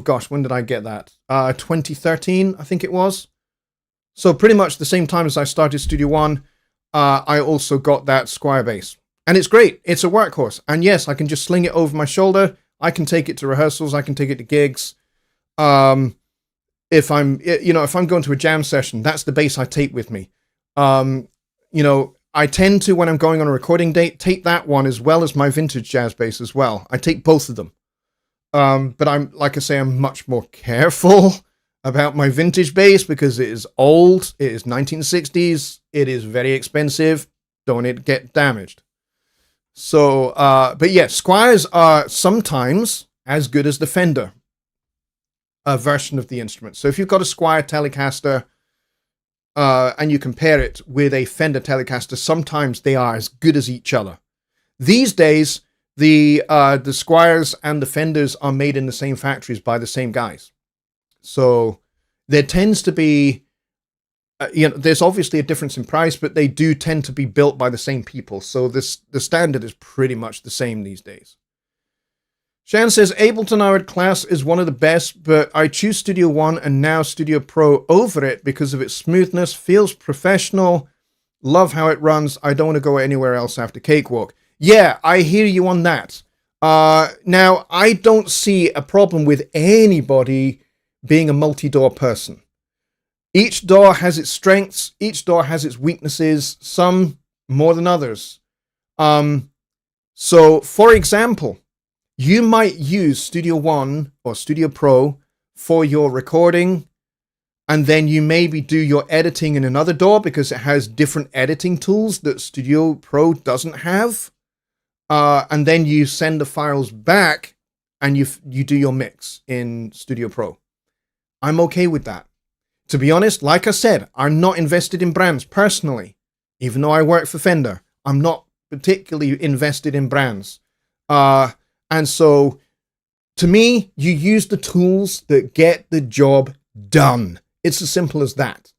S1: gosh, when did I get that? 2013, I think it was. So pretty much the same time as I started Studio One, I also got that Squire bass. And it's great. It's a workhorse. And yes, I can just sling it over my shoulder. I can take it to rehearsals. I can take it to gigs. If I'm going to a jam session, that's the bass I take with me. I tend to, when I'm going on a recording date, take that one as well as my vintage jazz bass as well. I take both of them. But I'm much more careful about my vintage bass because it is old. It is 1960s. It is very expensive. Don't it get damaged? So, but yeah, Squires are sometimes as good as the Fender version of the instrument. So if you've got a Squire Telecaster and you compare it with a Fender Telecaster, sometimes they are as good as each other. These days, the Squires and the Fenders are made in the same factories by the same guys. So there tends to be, there's obviously a difference in price, but they do tend to be built by the same people. So the standard is pretty much the same these days. Shan says, Ableton Hour Class is one of the best, but I choose Studio One and now Studio Pro over it because of its smoothness, feels professional, love how it runs. I don't want to go anywhere else after Cakewalk. Yeah, I hear you on that. Now, I don't see a problem with anybody being a multi-door person. Each door has its strengths. Each door has its weaknesses, some more than others. So, for example, you might use Studio One or Studio Pro for your recording, and then you maybe do your editing in another door because it has different editing tools that Studio Pro doesn't have. And then you send the files back and you do your mix in Studio Pro. I'm okay with that. To be honest, like I said, I'm not invested in brands personally. Even though I work for Fender, I'm not particularly invested in brands. And so, to me, you use the tools that get the job done. It's as simple as that.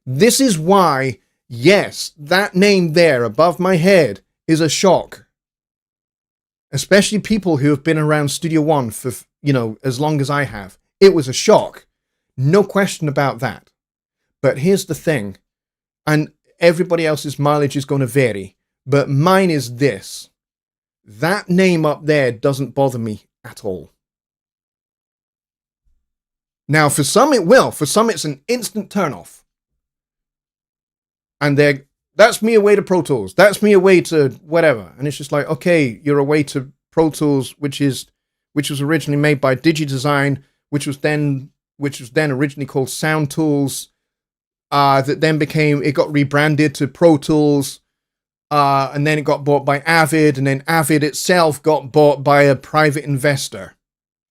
S1: This is why, yes, that name there above my head is a shock. Especially people who have been around Studio One for, as long as I have. It was a shock. No question about that. But here's the thing, and everybody else's mileage is going to vary, but mine is this. That name up there doesn't bother me at all. Now, for some it will. For some it's an instant turn-off. And That's me away to Pro Tools. That's me away to whatever. And it's just like, okay, you're away to Pro Tools, which was originally made by DigiDesign, which was then originally called Sound Tools. That then it got rebranded to Pro Tools. And then it got bought by Avid, and then Avid itself got bought by a private investor.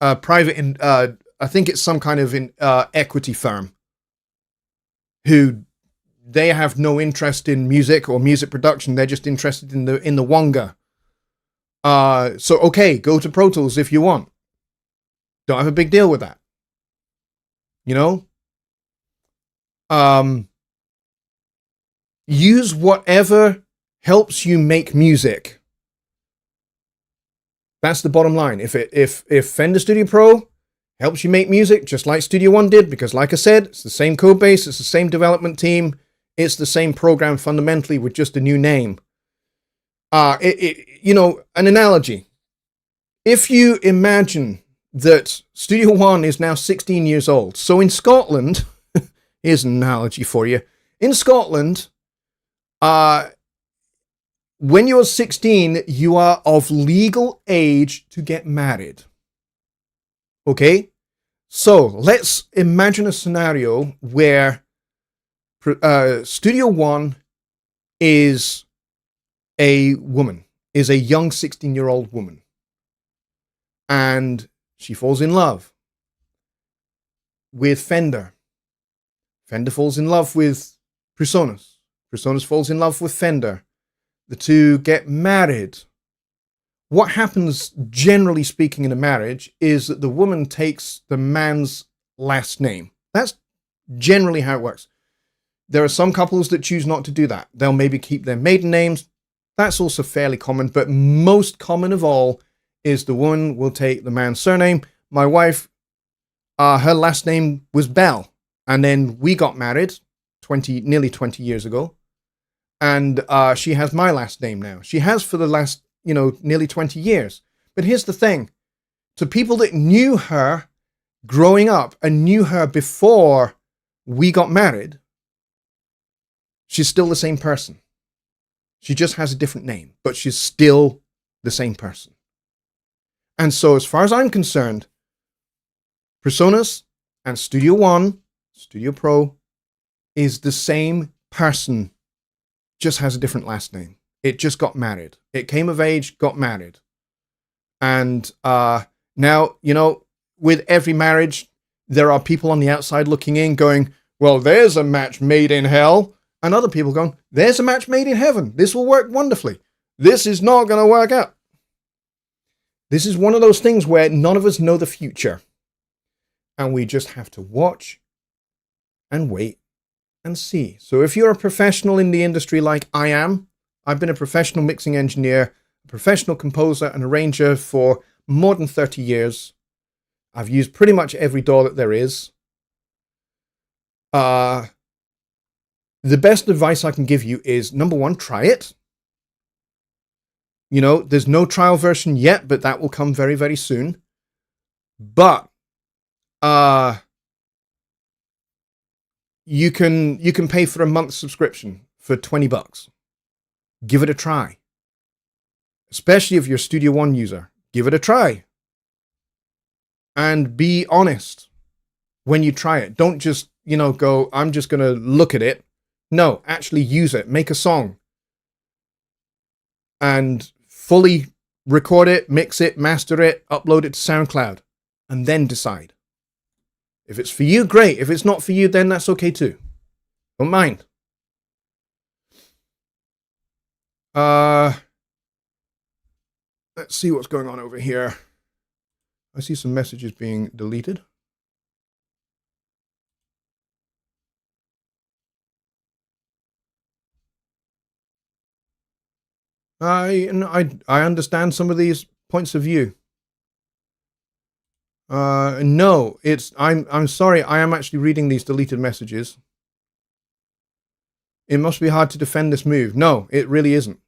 S1: I think it's some kind of equity firm who they have no interest in music or music production. They're just interested in the Wonga. So okay, go to Pro Tools if you want. Don't have a big deal with that. You know? Use whatever helps you make music. That's the bottom line. If Fender Studio Pro helps you make music, just like Studio One did, because like I said, it's the same code base, it's the same development team, it's the same program fundamentally with just a new name. You know, an analogy. If you imagine that Studio One is now 16 years old, so in Scotland, here's an analogy for you. In Scotland, when you're 16, you are of legal age to get married. Okay? So let's imagine a scenario where Studio One is a woman, is a young 16-year-old woman. And she falls in love with Fender. Fender falls in love with PreSonus. PreSonus falls in love with Fender. The two get married. What happens, generally speaking, in a marriage is that the woman takes the man's last name. That's generally how it works. There are some couples that choose not to do that. They'll maybe keep their maiden names. That's also fairly common, but most common of all is the woman will take the man's surname. My wife, her last name was Bell, and then we got married nearly 20 years ago. And she has my last name now. She has for the last, nearly 20 years. But here's the thing. To people that knew her growing up and knew her before we got married, she's still the same person. She just has a different name, but she's still the same person. And so as far as I'm concerned, PreSonus and Studio One, Studio Pro, is the same person, just has a different last name. It just got married. It came of age, got married. And now, with every marriage, there are people on the outside looking in going, well, there's a match made in hell. And other people going, there's a match made in heaven. This will work wonderfully. This is not going to work out. This is one of those things where none of us know the future. And we just have to watch and wait and see. So if you're a professional in the industry like I am, I've been a professional mixing engineer, a professional composer and arranger for more than 30 years. I've used pretty much every DAW that there is. The best advice I can give you is, number one, try it. There's no trial version yet, but that will come very, very soon. But you can pay for a month's subscription for $20. Give it a try. Especially if you're a Studio One user. Give it a try. And be honest when you try it. Don't just, go, I'm just going to look at it. No, actually use it. Make a song. And fully record it, mix it, master it, upload it to SoundCloud. And then decide. If it's for you, great. If it's not for you, then that's okay too. Don't mind. Let's see what's going on over here. I see some messages being deleted. I understand some of these points of view. No, I'm sorry, I am actually reading these deleted messages. It must be hard to defend this move. No, it really isn't.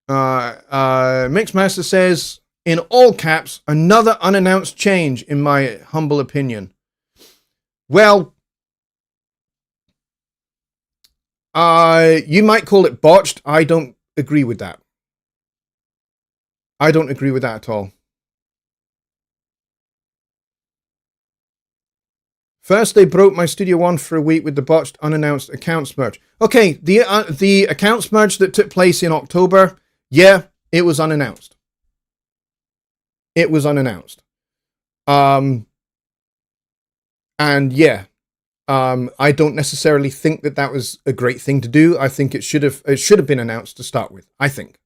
S1: Mixmaster says, in all caps, another unannounced change, in my humble opinion. Well, you might call it botched. I don't agree with that. I don't agree with that at all. First, they broke my Studio One for a week with the botched unannounced accounts merge. Okay, the accounts merge that took place in October, yeah, it was unannounced. It was unannounced. And yeah, I don't necessarily think that that was a great thing to do. I think it should have been announced to start with, I think.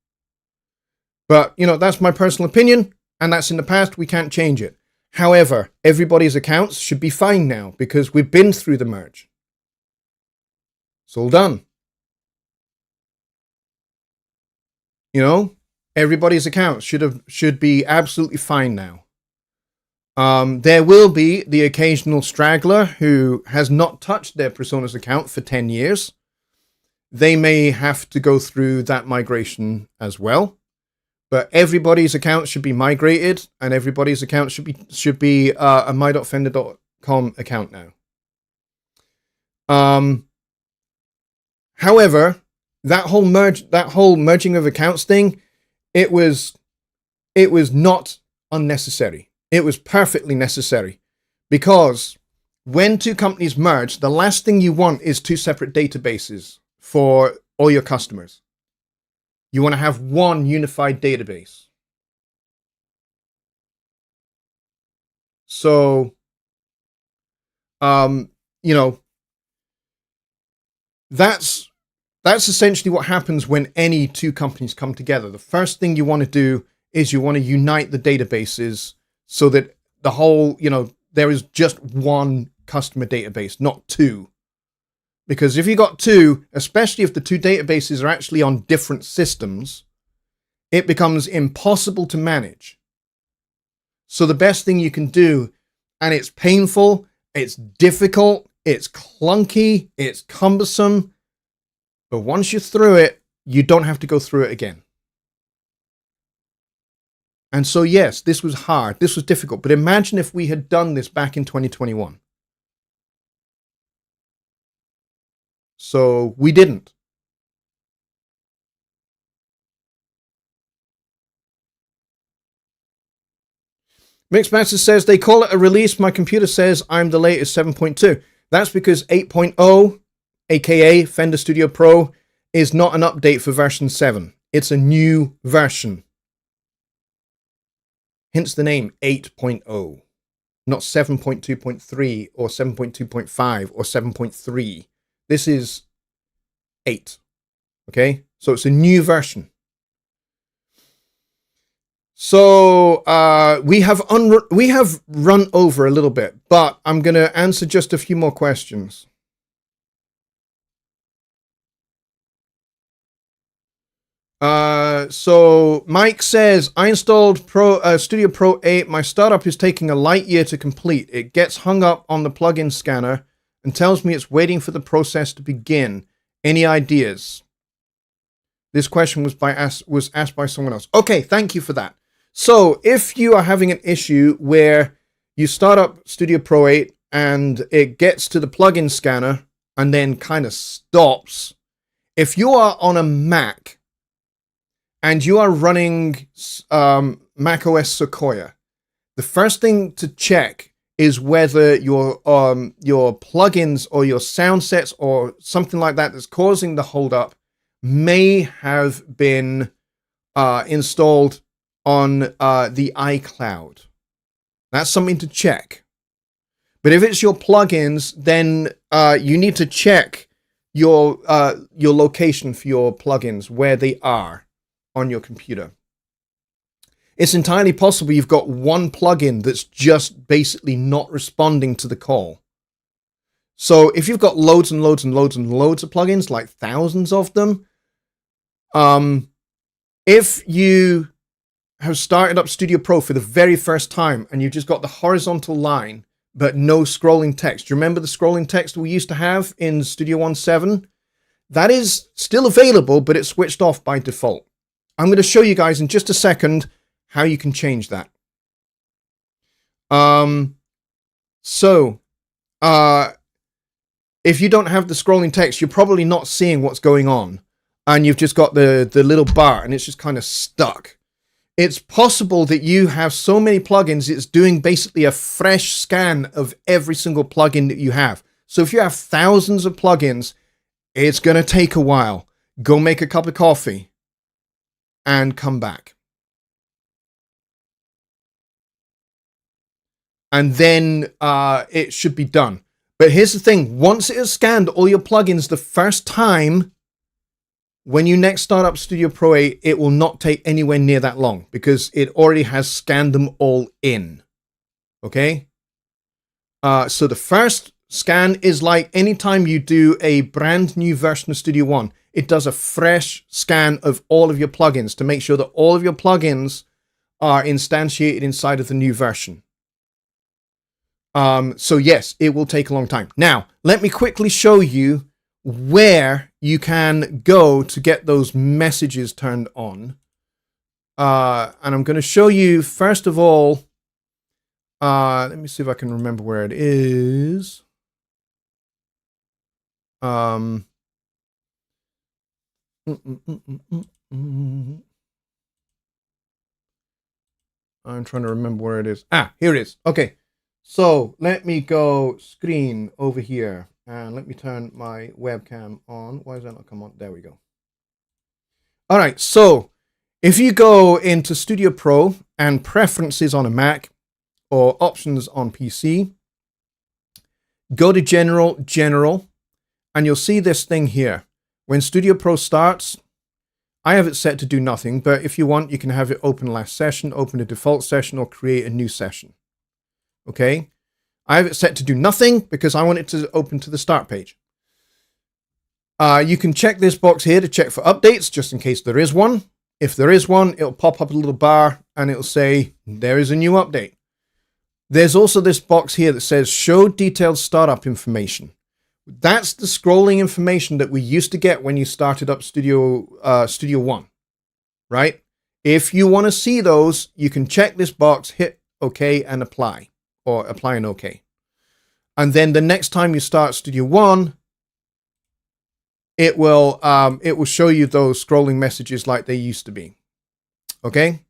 S1: But, you know, that's my personal opinion, and that's in the past. We can't change it. However, everybody's accounts should be fine now because we've been through the merge. It's all done. You know, everybody's accounts should be absolutely fine now. There will be the occasional straggler who has not touched their PreSonus account for 10 years. They may have to go through that migration as well. But everybody's account should be migrated, and everybody's account should be a my.fender.com account now. However, that whole merging of accounts thing, it was not unnecessary. It was perfectly necessary, because when two companies merge, the last thing you want is two separate databases for all your customers. You want to have one unified database. So, you know, that's essentially what happens when any two companies come together. The first thing you want to do is you want to unite the databases so that the whole, you know, there is just one customer database, not two. Because if you got two, especially if the two databases are actually on different systems, it becomes impossible to manage. So the best thing you can do, and it's painful, it's difficult, it's clunky, it's cumbersome, but once you're through it, you don't have to go through it again. And so yes, this was hard, this was difficult, but imagine if we had done this back in 2021. So we didn't. Mixmaster says they call it a release. My computer says I'm the latest 7.2. That's because 8.0, aka Fender Studio Pro, is not an update for version 7. It's a new version. Hence the name 8.0, not 7.2.3 or 7.2.5 or 7.3. This is 8. Okay, so it's a new version. So we have run over a little bit, but I'm going to answer just a few more questions. So Mike says, I installed Studio Pro 8. My startup is taking a light year to complete. It gets hung up on the plugin scanner and tells me it's waiting for the process to begin. Any ideas? This question was asked by someone else. Okay, thank you for that. So if you are having an issue where you start up Studio Pro 8 and it gets to the plugin scanner and then kind of stops, if you are on a Mac and you are running Mac OS Sequoia, the first thing to check is whether your plugins or your sound sets or something like that that's causing the holdup may have been installed on the iCloud. That's something to check. But if it's your plugins, then you need to check your location for your plugins, where they are on your computer. It's entirely possible you've got one plugin that's just basically not responding to the call. So if you've got loads and loads and loads and loads of plugins, like thousands of them, if you have started up Studio Pro for the very first time and you've just got the horizontal line but no scrolling text. Do you remember the scrolling text we used to have in Studio One 7? That is still available, but it's switched off by default. I'm going to show you guys in just a second how you can change that. So if you don't have the scrolling text, you're probably not seeing what's going on. And you've just got the little bar and it's just kind of stuck. It's possible that you have so many plugins, it's doing basically a fresh scan of every single plugin that you have. So if you have thousands of plugins, it's going to take a while. Go make a cup of coffee and come back. And then it should be done. But here's the thing. Once it has scanned all your plugins the first time, when you next start up Studio Pro 8, it will not take anywhere near that long because it already has scanned them all in. Okay? So the first scan is like anytime you do a brand new version of Studio One, it does a fresh scan of all of your plugins to make sure that all of your plugins are instantiated inside of the new version. So yes, it will take a long time. Now, let me quickly show you where you can go to get those messages turned on. And I'm going to show you, first of all, let me see if I can remember where it is. I'm trying to remember where it is. Ah, here it is. Okay. So let me go screen over here and let me turn my webcam on. Why does that not come on? There we go. All right. So if you go into Studio Pro and preferences on a Mac or options on PC, go to General, and you'll see this thing here. When Studio Pro starts, I have it set to do nothing, but if you want, you can have it open last session, open a default session, or create a new session. Okay, I have it set to do nothing because I want it to open to the start page. You can check this box here to check for updates, just in case there is one. If there is one, it'll pop up a little bar and it'll say, there is a new update. There's also this box here that says, show detailed startup information. That's the scrolling information that we used to get when you started up Studio One, right? If you want to see those, you can check this box, hit OK and apply. Or apply and OK. And then the next time you start Studio One, it will show you those scrolling messages like they used to be. Okay?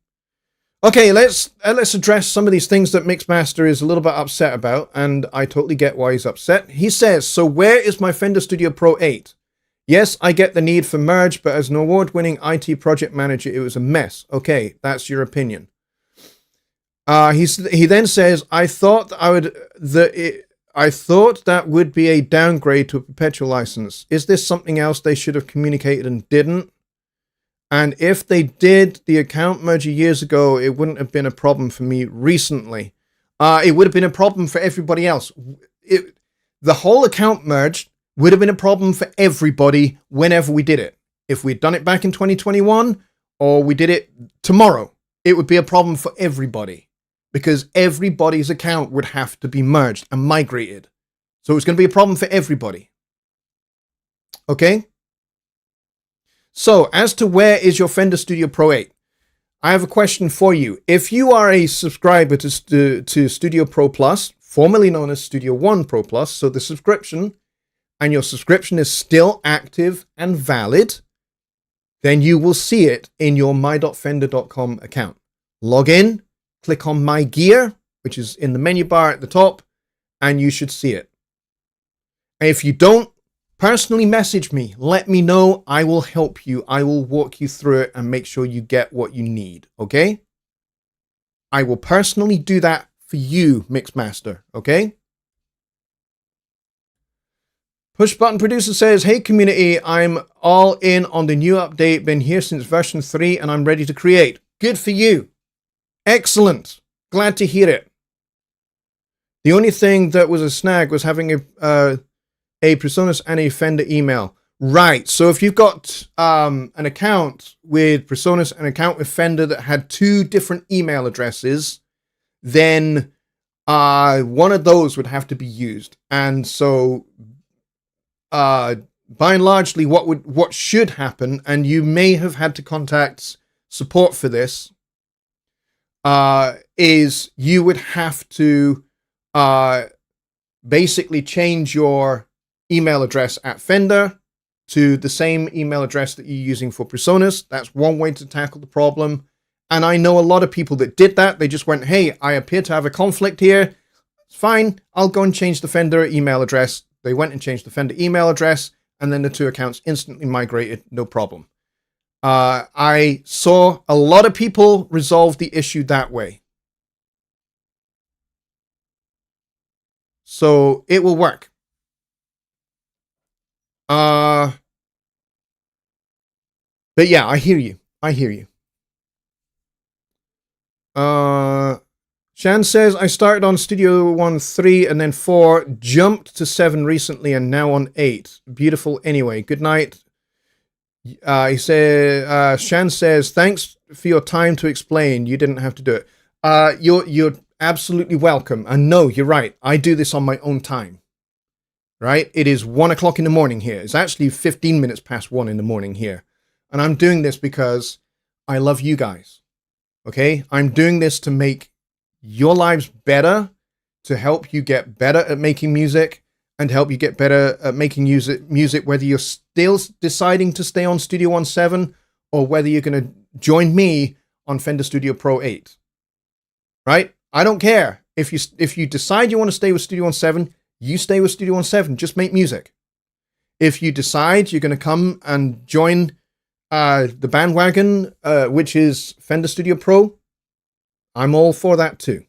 S1: Okay, let's address some of these things that Mixmaster is a little bit upset about, and I totally get why he's upset. He says, so where is my Fender Studio Pro 8? Yes, I get the need for merge, but as an award-winning IT project manager, it was a mess. Okay, that's your opinion. He then says, I thought that would be a downgrade to a perpetual license. Is this something else they should have communicated and didn't? And if they did the account merger years ago, it wouldn't have been a problem for me recently. It would have been a problem for everybody else. The whole account merge would have been a problem for everybody whenever we did it. If we'd done it back in 2021 or we did it tomorrow, it would be a problem for everybody because everybody's account would have to be merged and migrated. So it's going to be a problem for everybody. Okay? So, as to where is your Fender Studio Pro 8, I have a question for you. If you are a subscriber to Studio Pro Plus, formerly known as Studio One Pro Plus, so the subscription, and your subscription is still active and valid, then you will see it in your my.fender.com account. Log in, click on My Gear, which is in the menu bar at the top, and you should see it. And if you don't, personally message me. Let me know. I will help you. I will walk you through it and make sure you get what you need. Okay? I will personally do that for you, Mixmaster. Okay? Push Button Producer says, hey community, I'm all in on the new update. Been here since version 3 and I'm ready to create. Good for you. Excellent. Glad to hear it. The only thing that was a snag was having a PreSonus and a Fender email. Right. So if you've got an account with PreSonus and an account with Fender that had two different email addresses, then one of those would have to be used. And so by and largely what should happen, and you may have had to contact support for this, is you would have to basically change your email address at Fender to the same email address that you're using for PreSonus. That's one way to tackle the problem. And I know a lot of people that did that. They just went, hey, I appear to have a conflict here. It's fine. I'll go and change the Fender email address. They went and changed the Fender email address, and then the two accounts instantly migrated, no problem. I saw a lot of people resolve the issue that way. So it will work. But yeah, I hear you. I hear you. Shan says, I started on Studio One 3 and then 4, jumped to 7 recently and now on 8. Beautiful anyway. Good night. He said, Shan says, thanks for your time to explain. You didn't have to do it. You're absolutely welcome. And no, you're right. I do this on my own time. Right? It is 1 o'clock in the morning here. It's actually 15 minutes past 1 in the morning here. And I'm doing this because I love you guys. Okay? I'm doing this to make your lives better, to help you get better at making music, and help you get better at making music, whether you're still deciding to stay on Studio One 7 or whether you're going to join me on Fender Studio Pro 8. Right? I don't care. If you decide you want to stay with Studio One 7, you stay with Studio One 7. Just make music. If you decide you're going to come and join the bandwagon, which is Fender Studio Pro, I'm all for that too.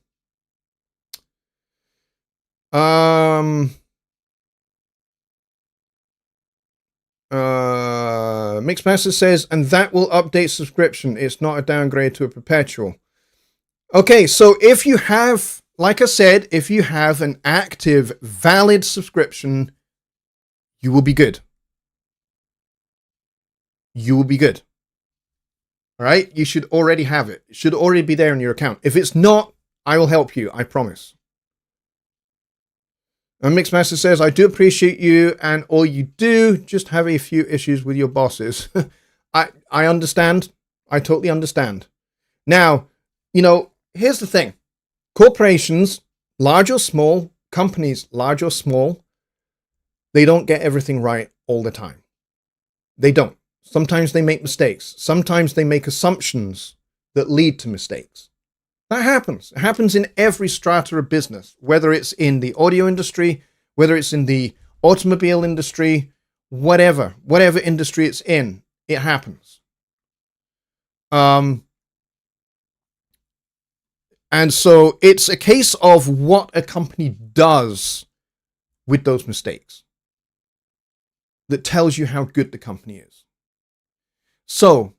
S1: Mixmaster says, and that will update subscription. It's not a downgrade to a perpetual. Okay, so if you have, like I said, if you have an active, valid subscription, you will be good. You will be good. All right? You should already have it. It should already be there in your account. If it's not, I will help you. I promise. And Mixmaster says, I do appreciate you and all you do. Just have a few issues with your bosses. I understand. I totally understand. Now, you know, here's the thing. Corporations, large or small, companies, large or small, they don't get everything right all the time. They don't. Sometimes they make mistakes. Sometimes they make assumptions that lead to mistakes. That happens. It happens in every strata of business, whether it's in the audio industry, whether it's in the automobile industry, whatever industry it's in, it happens. And so it's a case of what a company does with those mistakes that tells you how good the company is. So,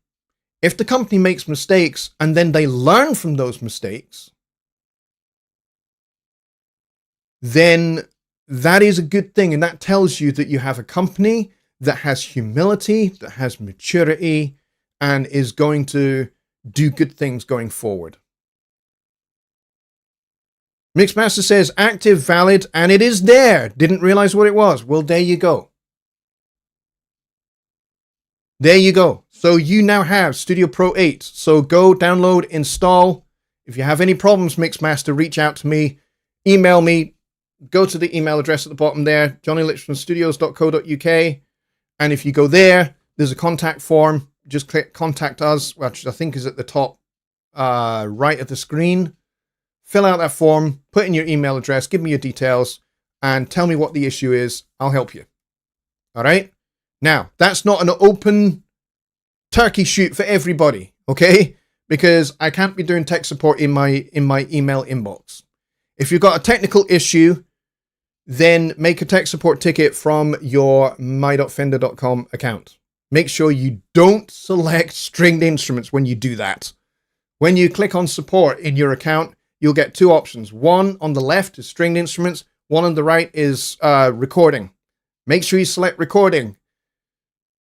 S1: if the company makes mistakes and then they learn from those mistakes, then that is a good thing. And that tells you that you have a company that has humility, that has maturity, and is going to do good things going forward. Mixmaster says, active, valid, and it is there. Didn't realize what it was. Well, there you go. There you go. So you now have Studio Pro 8. So go download, install. If you have any problems, Mixmaster, reach out to me. Email me. Go to the email address at the bottom there, jonnylipshamstudios.co.uk. And if you go there, there's a contact form. Just click contact us, which I think is at the top right of the screen. Fill out that form, put in your email address, give me your details, and tell me what the issue is. I'll help you. All right? Now, that's not an open turkey shoot for everybody, okay? Because I can't be doing tech support in my email inbox. If you've got a technical issue, then make a tech support ticket from your my.fender.com account. Make sure you don't select stringed instruments when you do that. When you click on support in your account, you'll get two options. One on the left is stringed instruments. One on the right is recording. Make sure you select recording.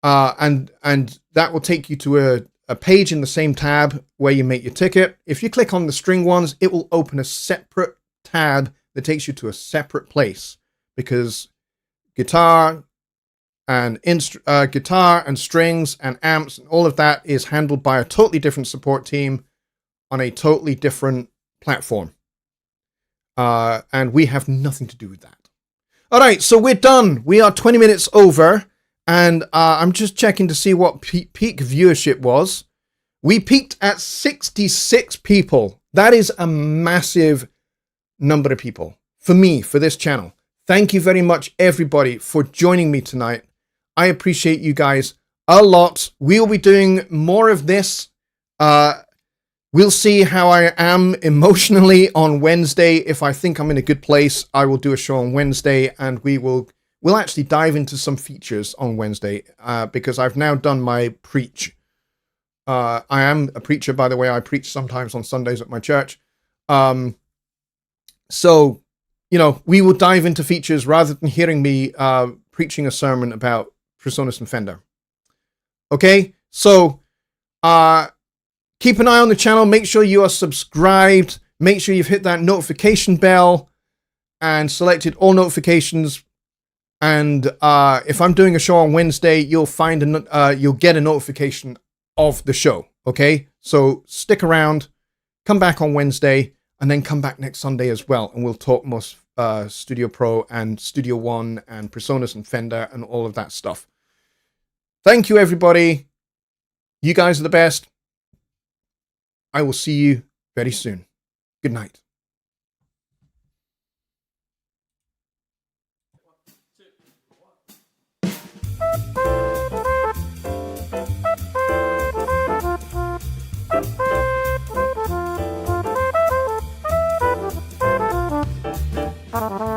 S1: And that will take you to a page in the same tab where you make your ticket. If you click on the string ones, it will open a separate tab that takes you to a separate place, because guitar and strings and amps and all of that is handled by a totally different support team on a totally different platform. And we have nothing to do with that. All right, so we're done. We are 20 minutes over, and I'm just checking to see what peak viewership was. We peaked at 66 people. That is a massive number of people for me, for this channel. Thank you very much, everybody, for joining me tonight. I appreciate you guys a lot. We'll be doing more of this. We'll see how I am emotionally on Wednesday. If I think I'm in a good place, I will do a show on Wednesday, and we'll actually dive into some features on Wednesday, because I've now done my preach. I am a preacher, by the way. I preach sometimes on Sundays at my church. So, you know, we will dive into features rather than hearing me preaching a sermon about PreSonus and Fender. Okay, so keep an eye on the channel. Make sure you are subscribed. Make sure you've hit that notification bell and selected all notifications. And if I'm doing a show on Wednesday, you'll get a notification of the show. Okay, so stick around, come back on Wednesday, and then come back next Sunday as well, and we'll talk more Studio Pro and Studio One and PreSonus and Fender and all of that stuff. Thank you, everybody. You guys are the best. I will see you very soon. Good night.
S2: Thank you.